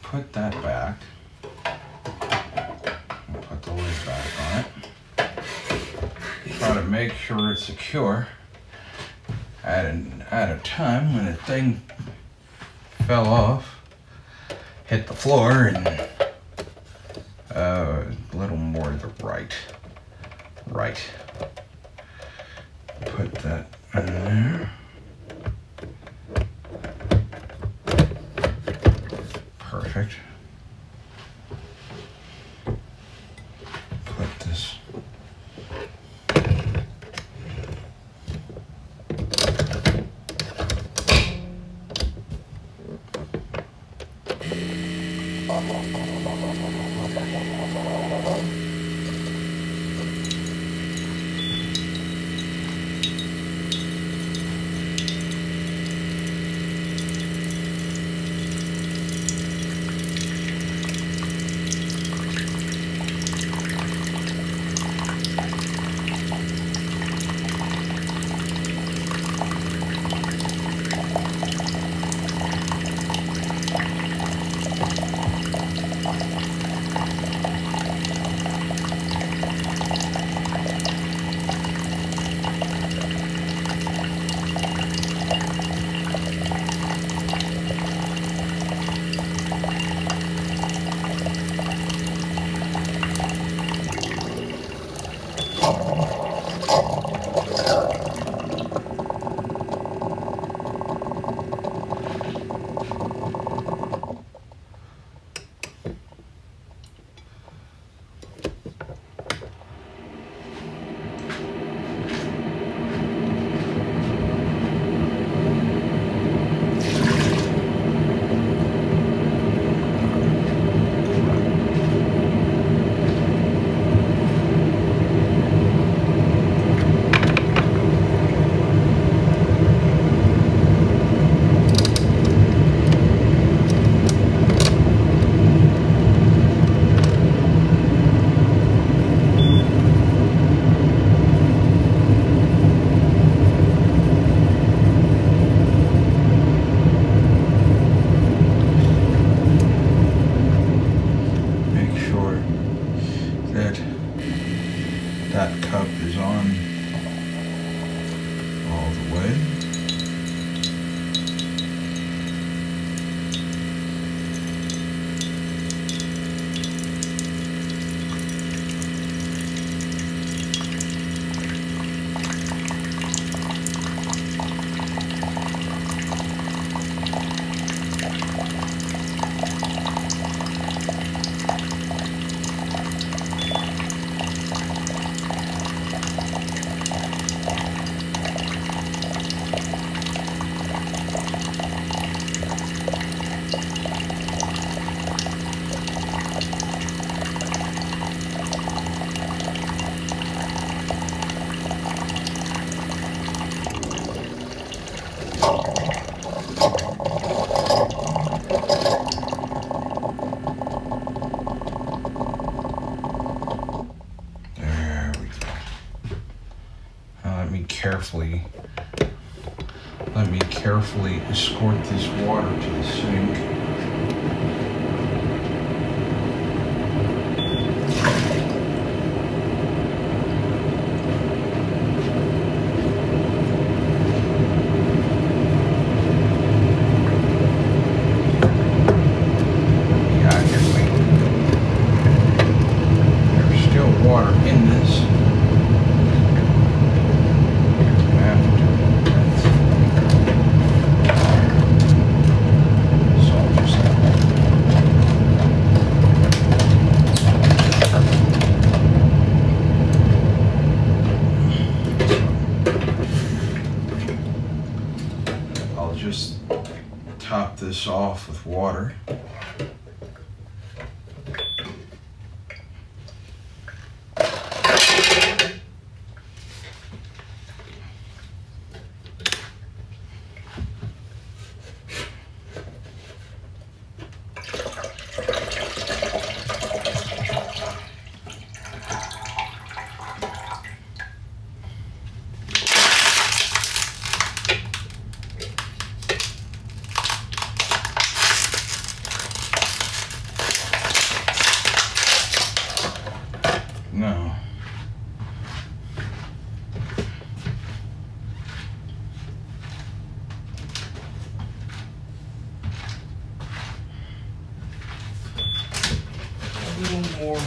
put that back, and put the lid back on it. Try to make sure it's secure. At a time when the thing fell off, hit the floor, and a little more to the right. Put that in there. Perfect. Put this. carefully escort this water to the sink. Just top this off with water. No. A little more.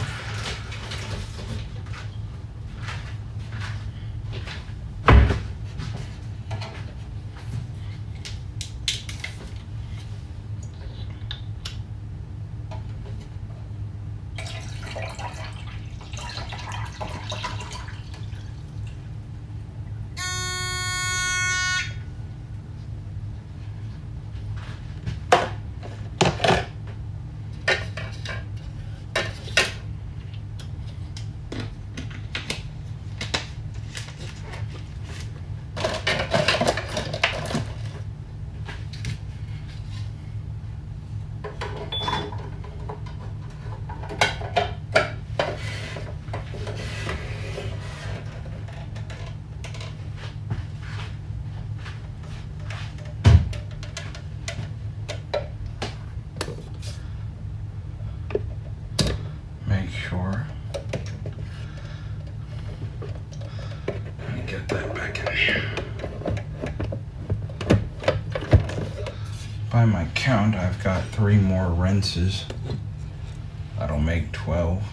Sure. Let me get that back in here. By my count, I've got 3 more rinses. That'll make 12.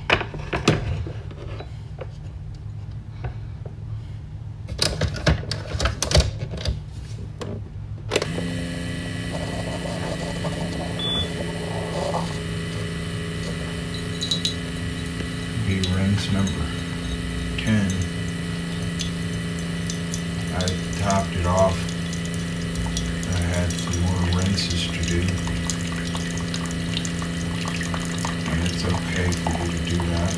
Rinse number 10. I topped it off. I had some more rinses to do. And it's okay for you to do that.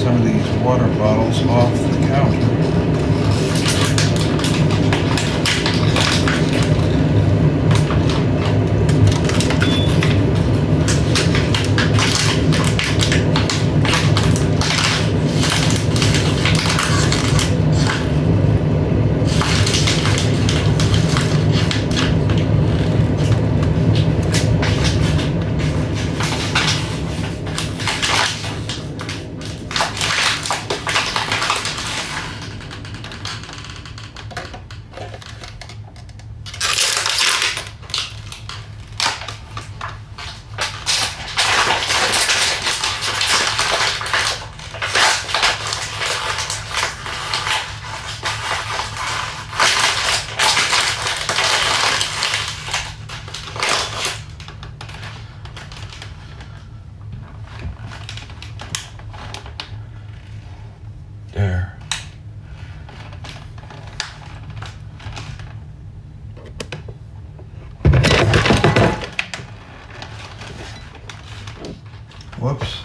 Some of these water bottles off the counter. Whoops.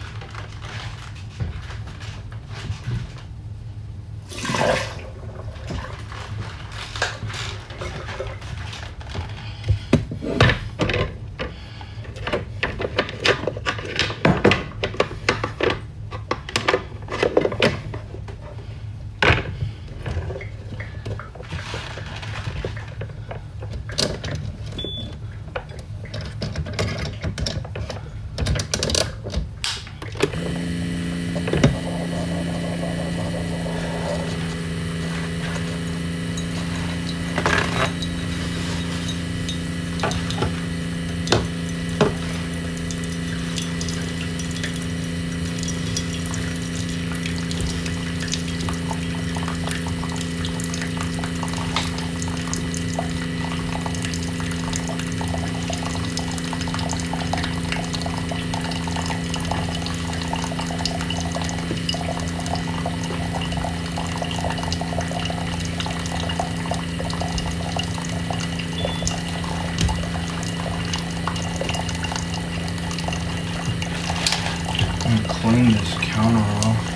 Clean this counter off.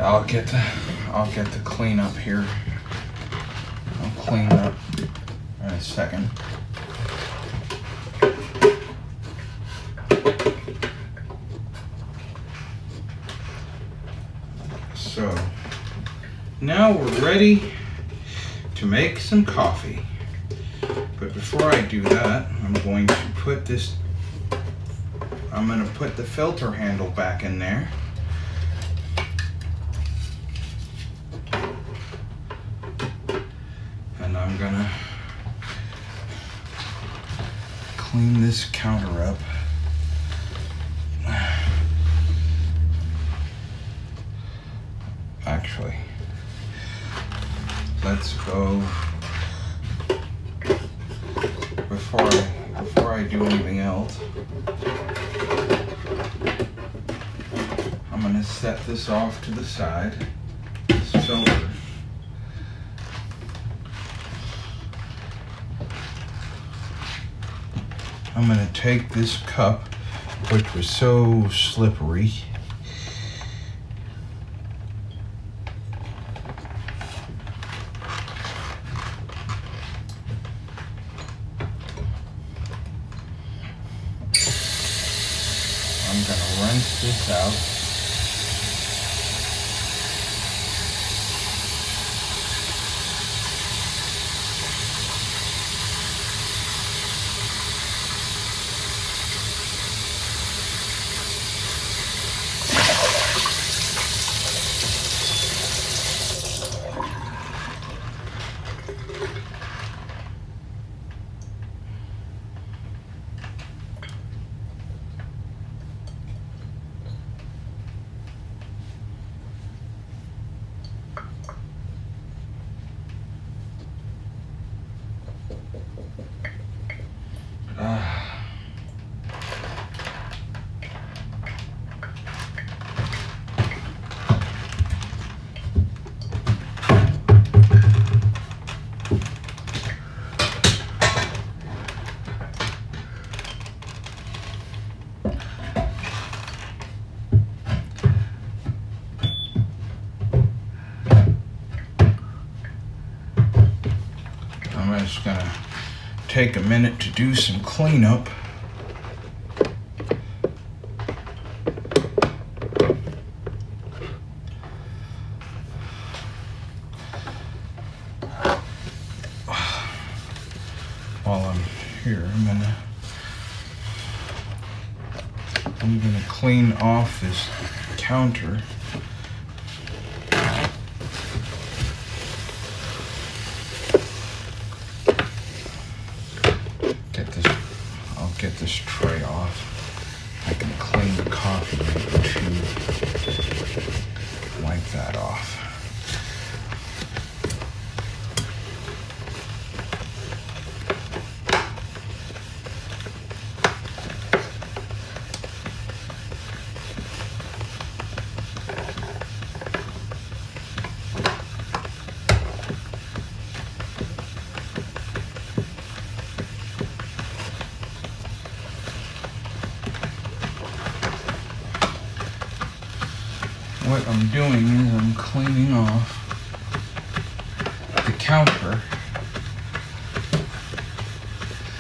I'll get the cleanup here. I'll clean up in a second. So now we're ready to make some coffee. But before I do that, I'm going to put the filter handle back in there. And I'm gonna clean this counter up. Actually, let's go before I do anything else. I'm gonna set this off to the side. This filter. I'm gonna take this cup, which was so slippery, I'm gonna rinse this out. I'm just gonna take a minute to do some cleanup. While I'm here, I'm gonna clean off this counter. I'll get this tray off. I can clean the coffee maker too. Wipe that off. What I'm doing is I'm cleaning off the counter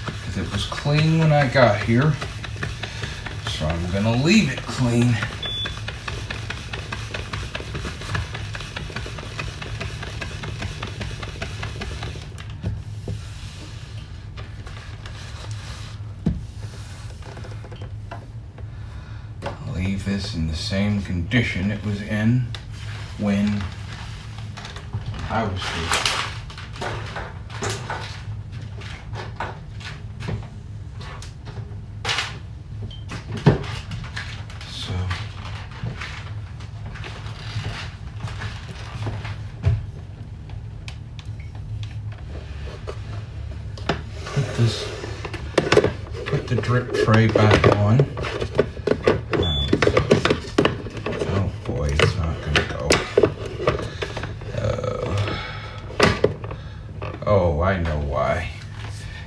because it was clean when I got here, so I'm gonna leave it clean. Leave this in the same condition it was in when I was here. So put the drip tray back on. Oh, I know why.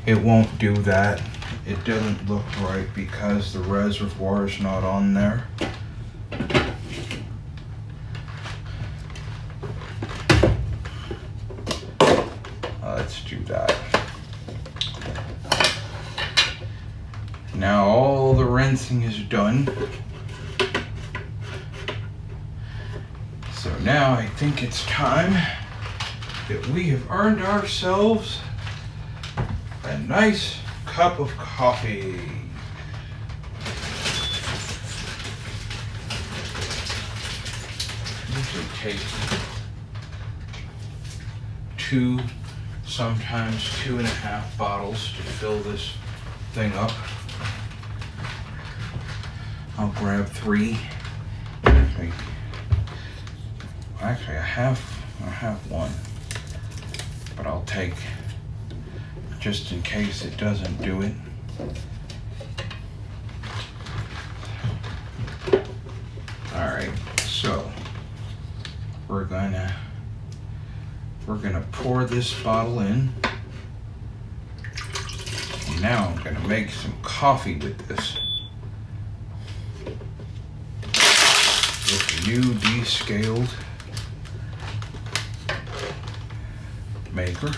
It won't do that. It doesn't look right because the reservoir is not on there. do that. Now all the rinsing is done. So now I think it's time that we have earned ourselves a nice cup of coffee. Usually take 2, sometimes 2.5 bottles to fill this thing up. I'll grab 3. Actually, I have 1, but I'll take just in case it doesn't do it. All right, so we're gonna pour this bottle in. And now I'm gonna make some coffee with this. With the new descaled maker.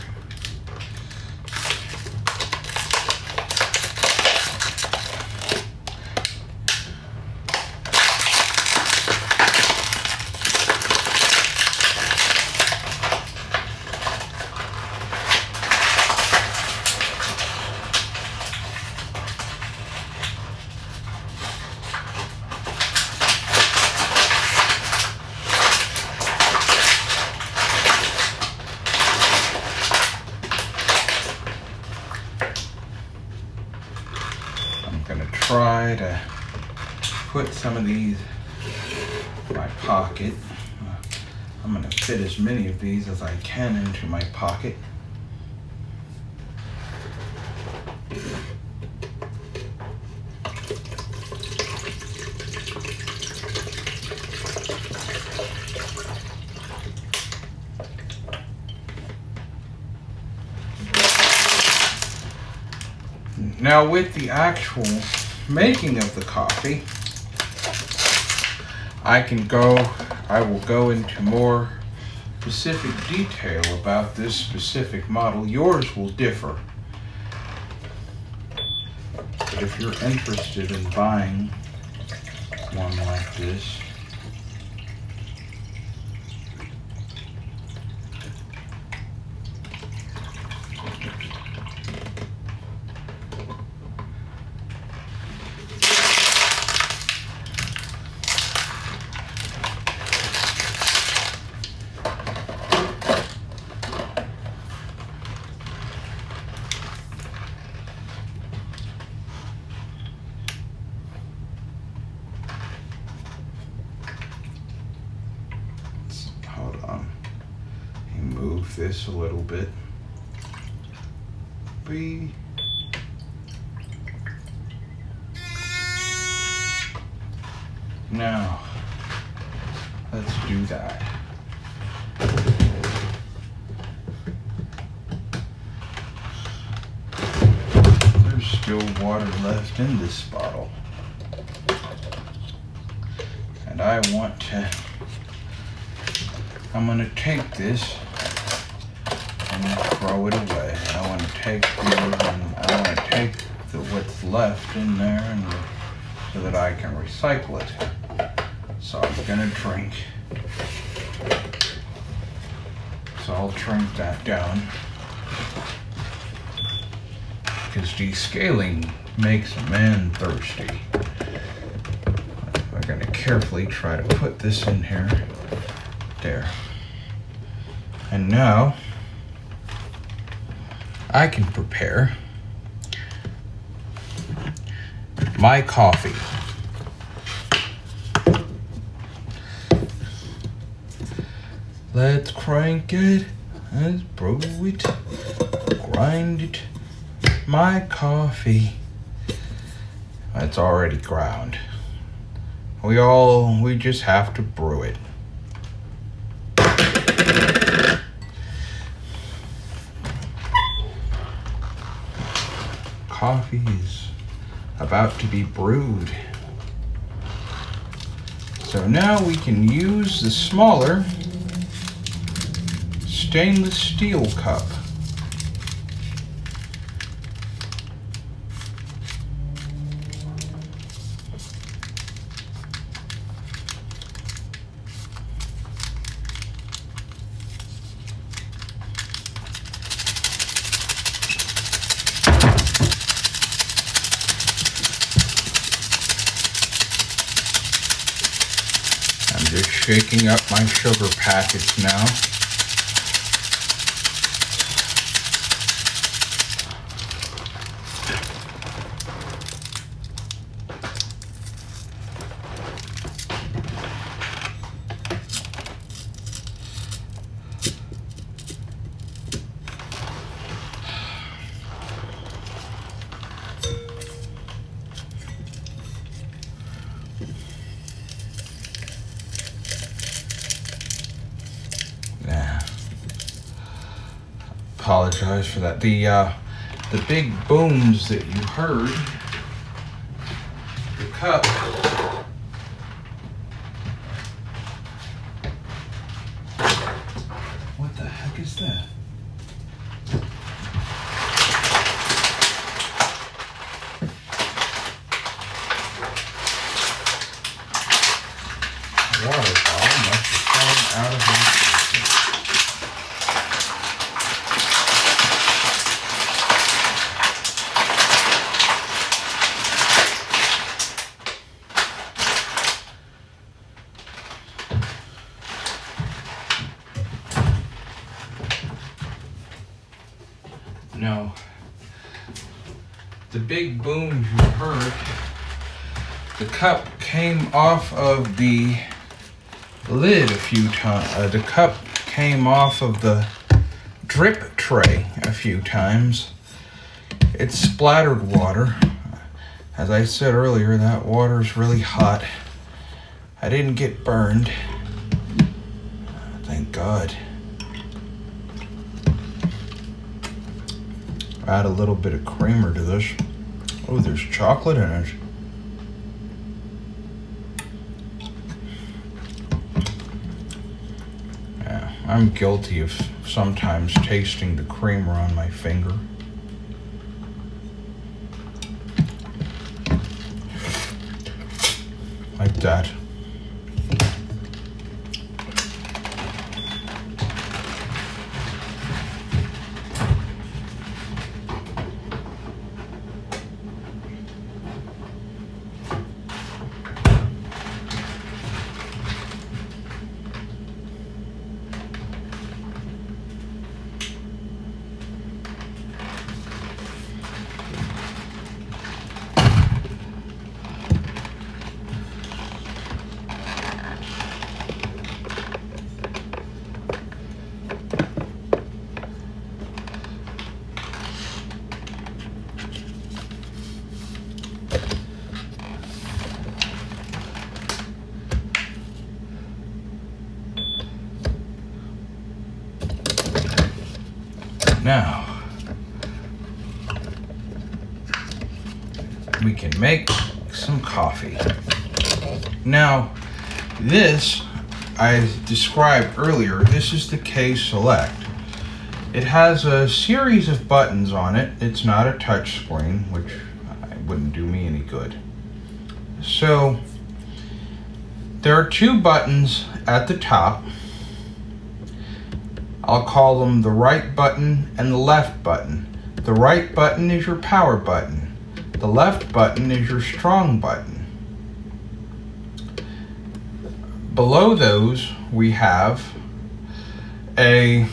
Try to put some of these in my pocket. I'm going to fit as many of these as I can into my pocket. Now with the actual making of the coffee, I will go into more specific detail about this specific model. Yours will differ. But if you're interested in buying one like this, this a little bit. Now, let's do that. There's still water left in this bottle. And I'm gonna take this and throw it away. I want to take what's left in there and so that I can recycle it. So I'm gonna drink. So I'll drink that down. Because descaling makes a man thirsty. I'm gonna carefully try to put this in here. There. And now I can prepare my coffee. Let's crank it, let's brew it, grind it. My coffee. It's already ground. We just have to brew it. Coffee is about to be brewed. So now we can use the smaller stainless steel cup. shaking up my sugar packets now. Apologize for that. The big booms that you heard, the cup what the heck is that? Water bottle must have fallen out of my system. No. The big booms you heard, the cup came off of the lid a few times. The cup came off of the drip tray a few times. It splattered water. As I said earlier, that water's really hot. I didn't get burned. Thank God. Add a little bit of creamer to this. Oh, there's chocolate in it. Yeah, I'm guilty of sometimes tasting the creamer on my finger. Like that. Now, we can make some coffee. Now, this I described earlier, this is the K Select. It has a series of buttons on it. It's not a touch screen, which wouldn't do me any good. So, there are two buttons at the top. I'll call them the right button and the left button. The right button is your power button. The left button is your strong button. Below those, we have an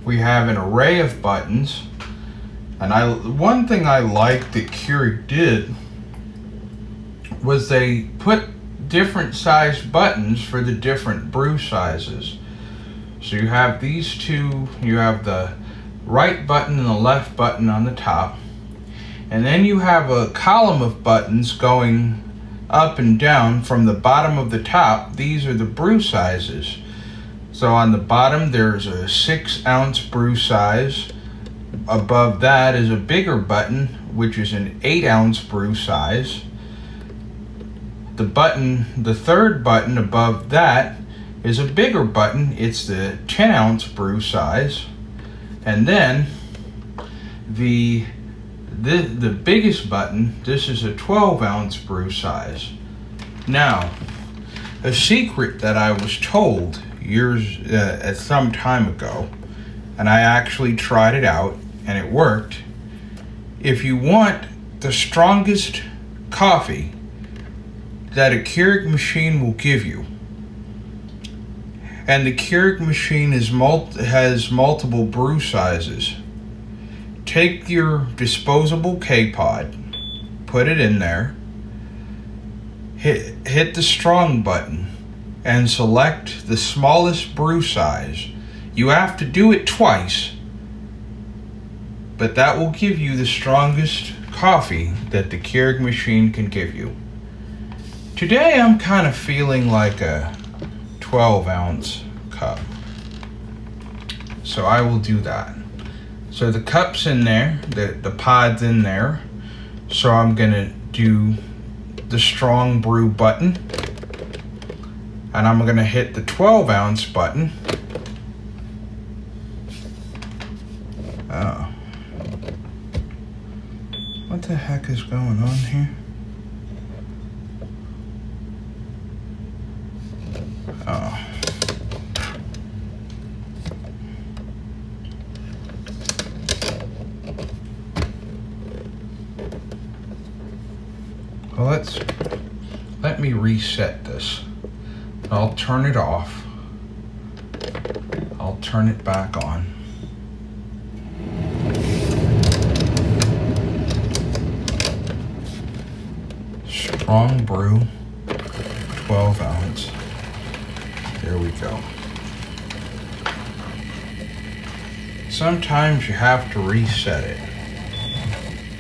array of buttons. And one thing I liked that Keurig did was they put different sized buttons for the different brew sizes. So you have these two, you have the right button and the left button on the top, and then you have a column of buttons going up and down from the bottom of the top. These are the brew sizes. So on the bottom there's a 6-ounce brew size. Above that is a bigger button, which is an 8-ounce brew size. The third button above that is a bigger button. It's the 10-ounce brew size. And then the biggest button, this is a 12-ounce brew size. Now, a secret that I was told some time ago, and I actually tried it out and it worked. If you want the strongest coffee, that a Keurig machine will give you. And the Keurig machine has multiple brew sizes. Take your disposable K-Pod, put it in there, hit the strong button, and select the smallest brew size. You have to do it twice, but that will give you the strongest coffee that the Keurig machine can give you. Today I'm kind of feeling like a 12-ounce cup, so I will do that. So the cup's in there, the pod's in there, so I'm gonna do the strong brew button, and I'm gonna hit the 12-ounce button. Oh, what the heck is going on here? Oh. Well, let me reset this. I'll turn it off. I'll turn it back on. Strong brew, 12 ounce. There we go. Sometimes you have to reset it.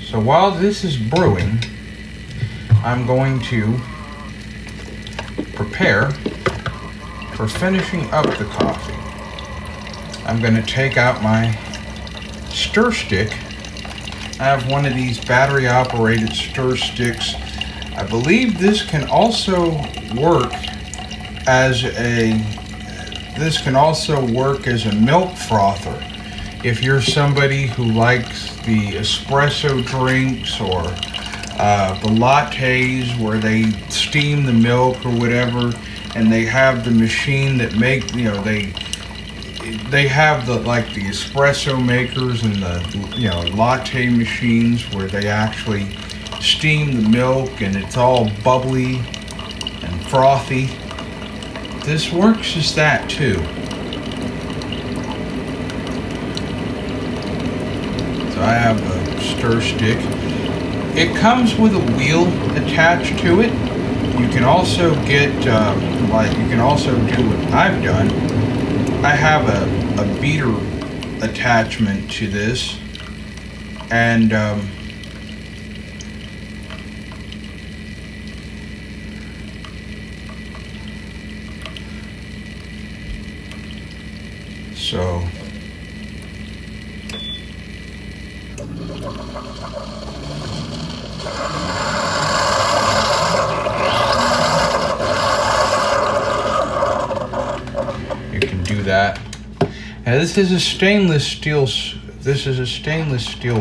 So while this is brewing, I'm going to prepare for finishing up the coffee. I'm going to take out my stir stick. I have one of these battery operated stir sticks. I believe this can also work as a milk frother. If you're somebody who likes the espresso drinks or the lattes where they steam the milk or whatever, and they have the machine that they have the espresso makers and the latte machines where they actually steam the milk and it's all bubbly and frothy. This works as that too. So I have a stir stick. It comes with a wheel attached to it. You can also get, you can also do what I've done. I have a beater attachment to this, and so you can do that. Now this is a stainless steel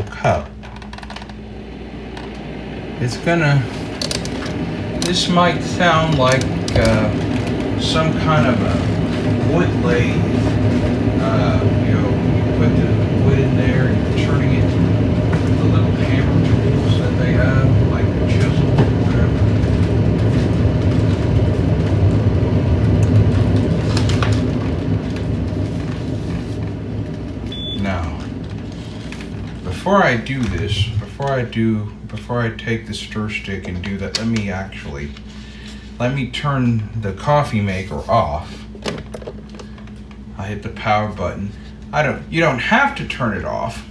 cup. This might sound like some kind of a wood lathe. You put the wood in there and you're turning it to the little hammer tools that they have, like the chisel or whatever. Now, before I do this, before I take the stir stick and do that, let me turn the coffee maker off. I hit the power button. You don't have to turn it off.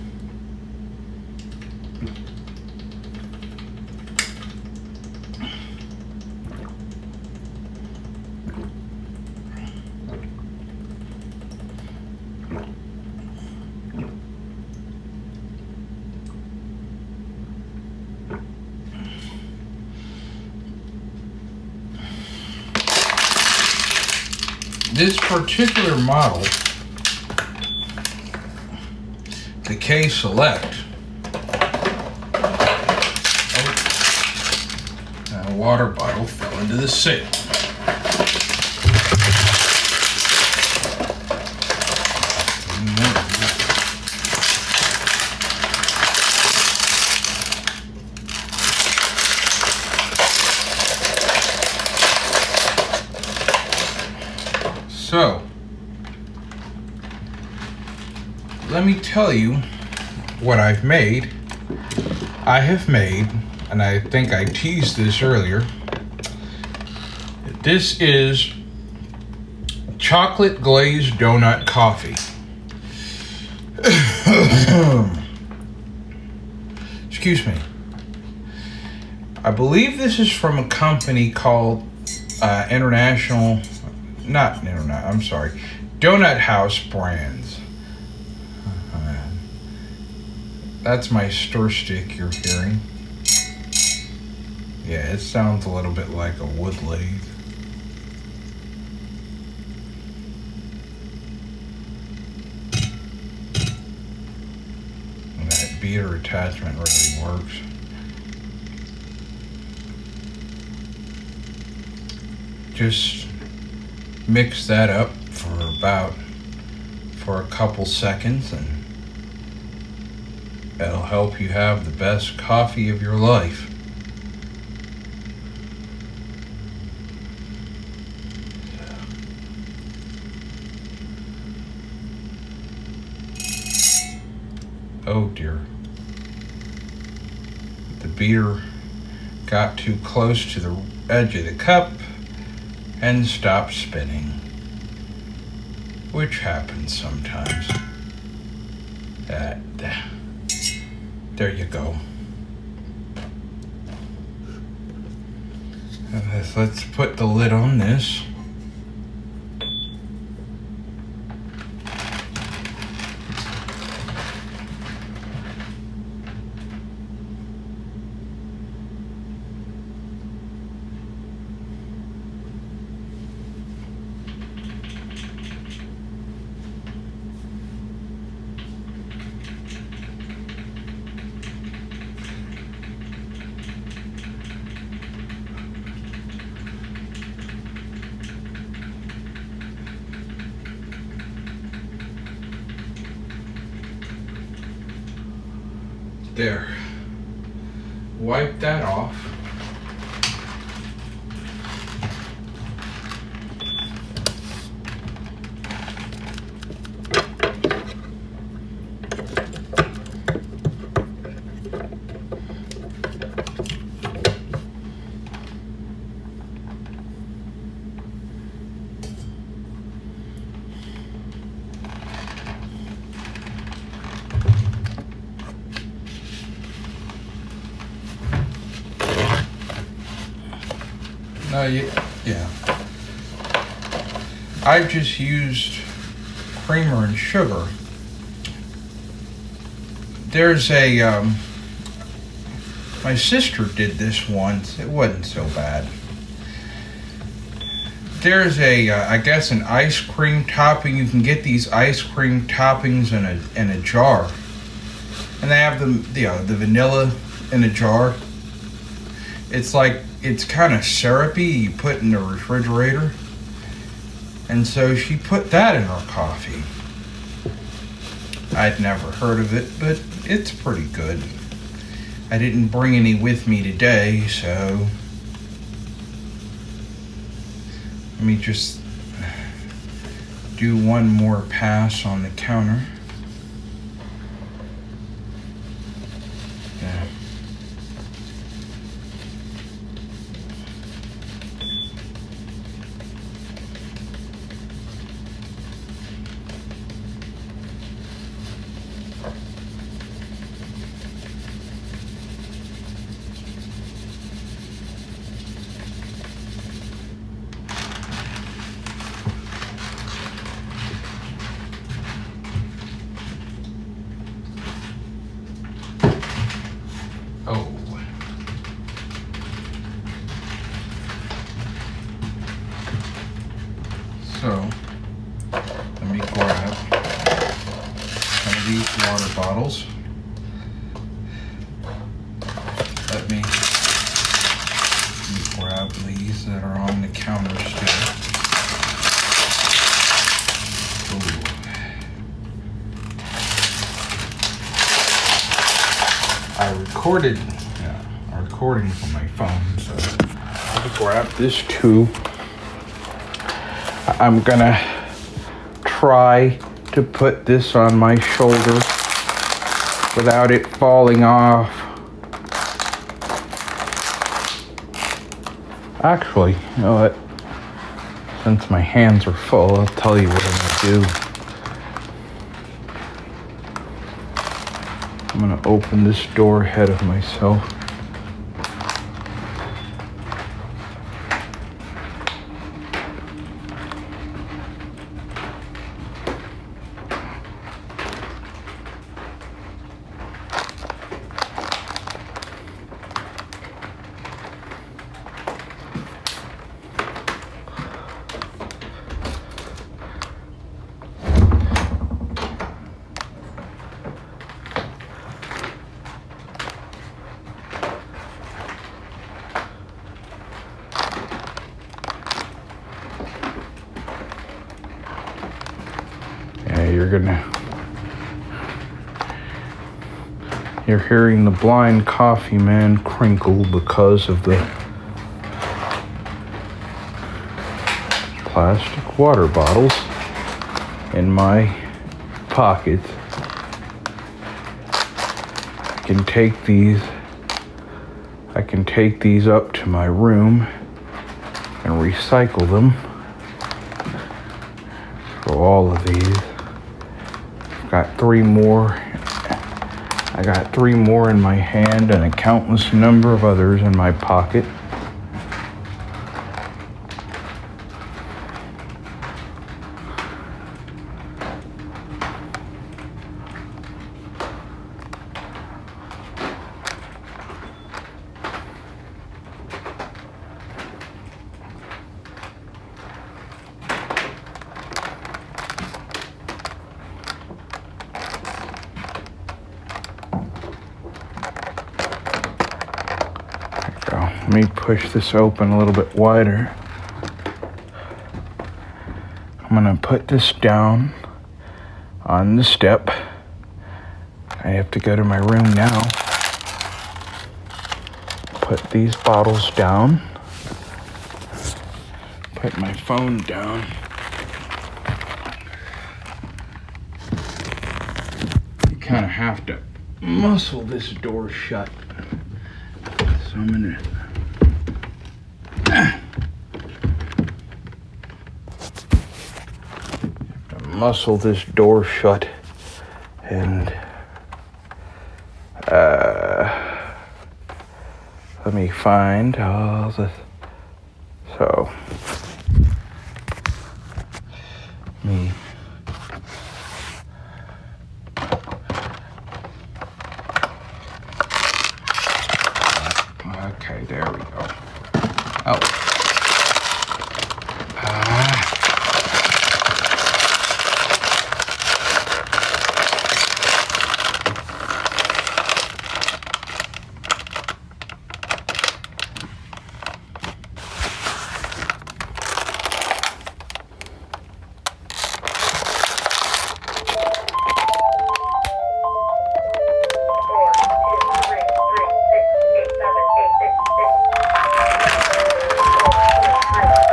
This particular model, the K Select, a water bottle fell into the sink. let me tell you what I've made. I have made, and I think I teased this earlier, this is chocolate glazed donut coffee. Excuse me. I believe this is from a company called Doughnut House Brands. That's my stir stick you're hearing. Yeah, it sounds a little bit like a wood lathe. And that beater attachment really works. Just mix that up for a couple seconds, and it'll help you have the best coffee of your life. Oh dear. The beater got too close to the edge of the cup and stopped spinning, which happens sometimes. There you go. Let's put the lid on this. There. Wipe that off. Yeah. I've just used creamer and sugar. There's my sister did this once. It wasn't so bad. There's I guess an ice cream topping. You can get these ice cream toppings in a jar, and they have the vanilla in a jar. It's kind of syrupy. You put in the refrigerator, and so she put that in her coffee. I'd never heard of it, but it's pretty good. I didn't bring any with me today, so let me just do one more pass on the counter. Yeah. Oh. So, let me grab one of these water bottles. Let me grab these that are on the counter still. Ooh. I recorded a recording from my phone, so let me grab this too. I'm gonna try to put this on my shoulder without it falling off. Actually, you know what? Since my hands are full, I'll tell you what I'm gonna do. I'm gonna open this door ahead of myself. You're hearing the blind coffee man crinkle because of the plastic water bottles in my pocket. I can take these up to my room and recycle them. So all of these. Got 3 more. I got 3 more in my hand and a countless number of others in my pocket. Let me push this open a little bit wider. I'm gonna put this down on the step. I have to go to my room now. Put these bottles down. Put my phone down. You kind of have to muscle this door shut. So I'm gonna muscle this door shut and let me find all the me okay, there we go. Oh.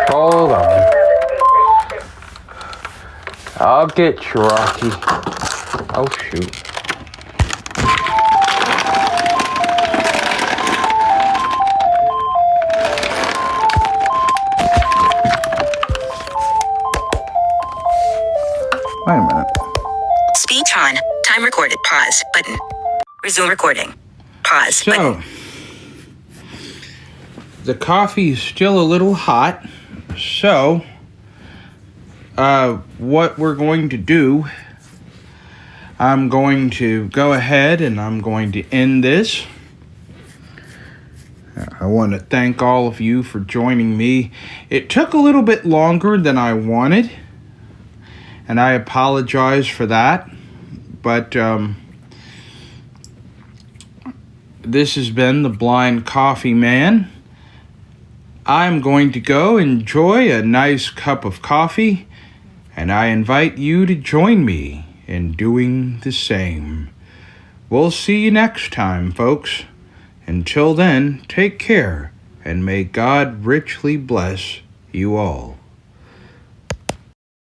Hold on. I'll get you, Rocky. Oh, shoot. Wait a minute. Speech on. Time recorded. Pause. Button. Resume recording. Pause. Button. The coffee is still a little hot. So, what we're going to do, I'm going to go ahead and I'm going to end this. I want to thank all of you for joining me. It took a little bit longer than I wanted, and I apologize for that. But this has been the Blind Coffee Man. I'm going to go enjoy a nice cup of coffee, and I invite you to join me in doing the same. We'll see you next time, folks. Until then, take care, and may God richly bless you all.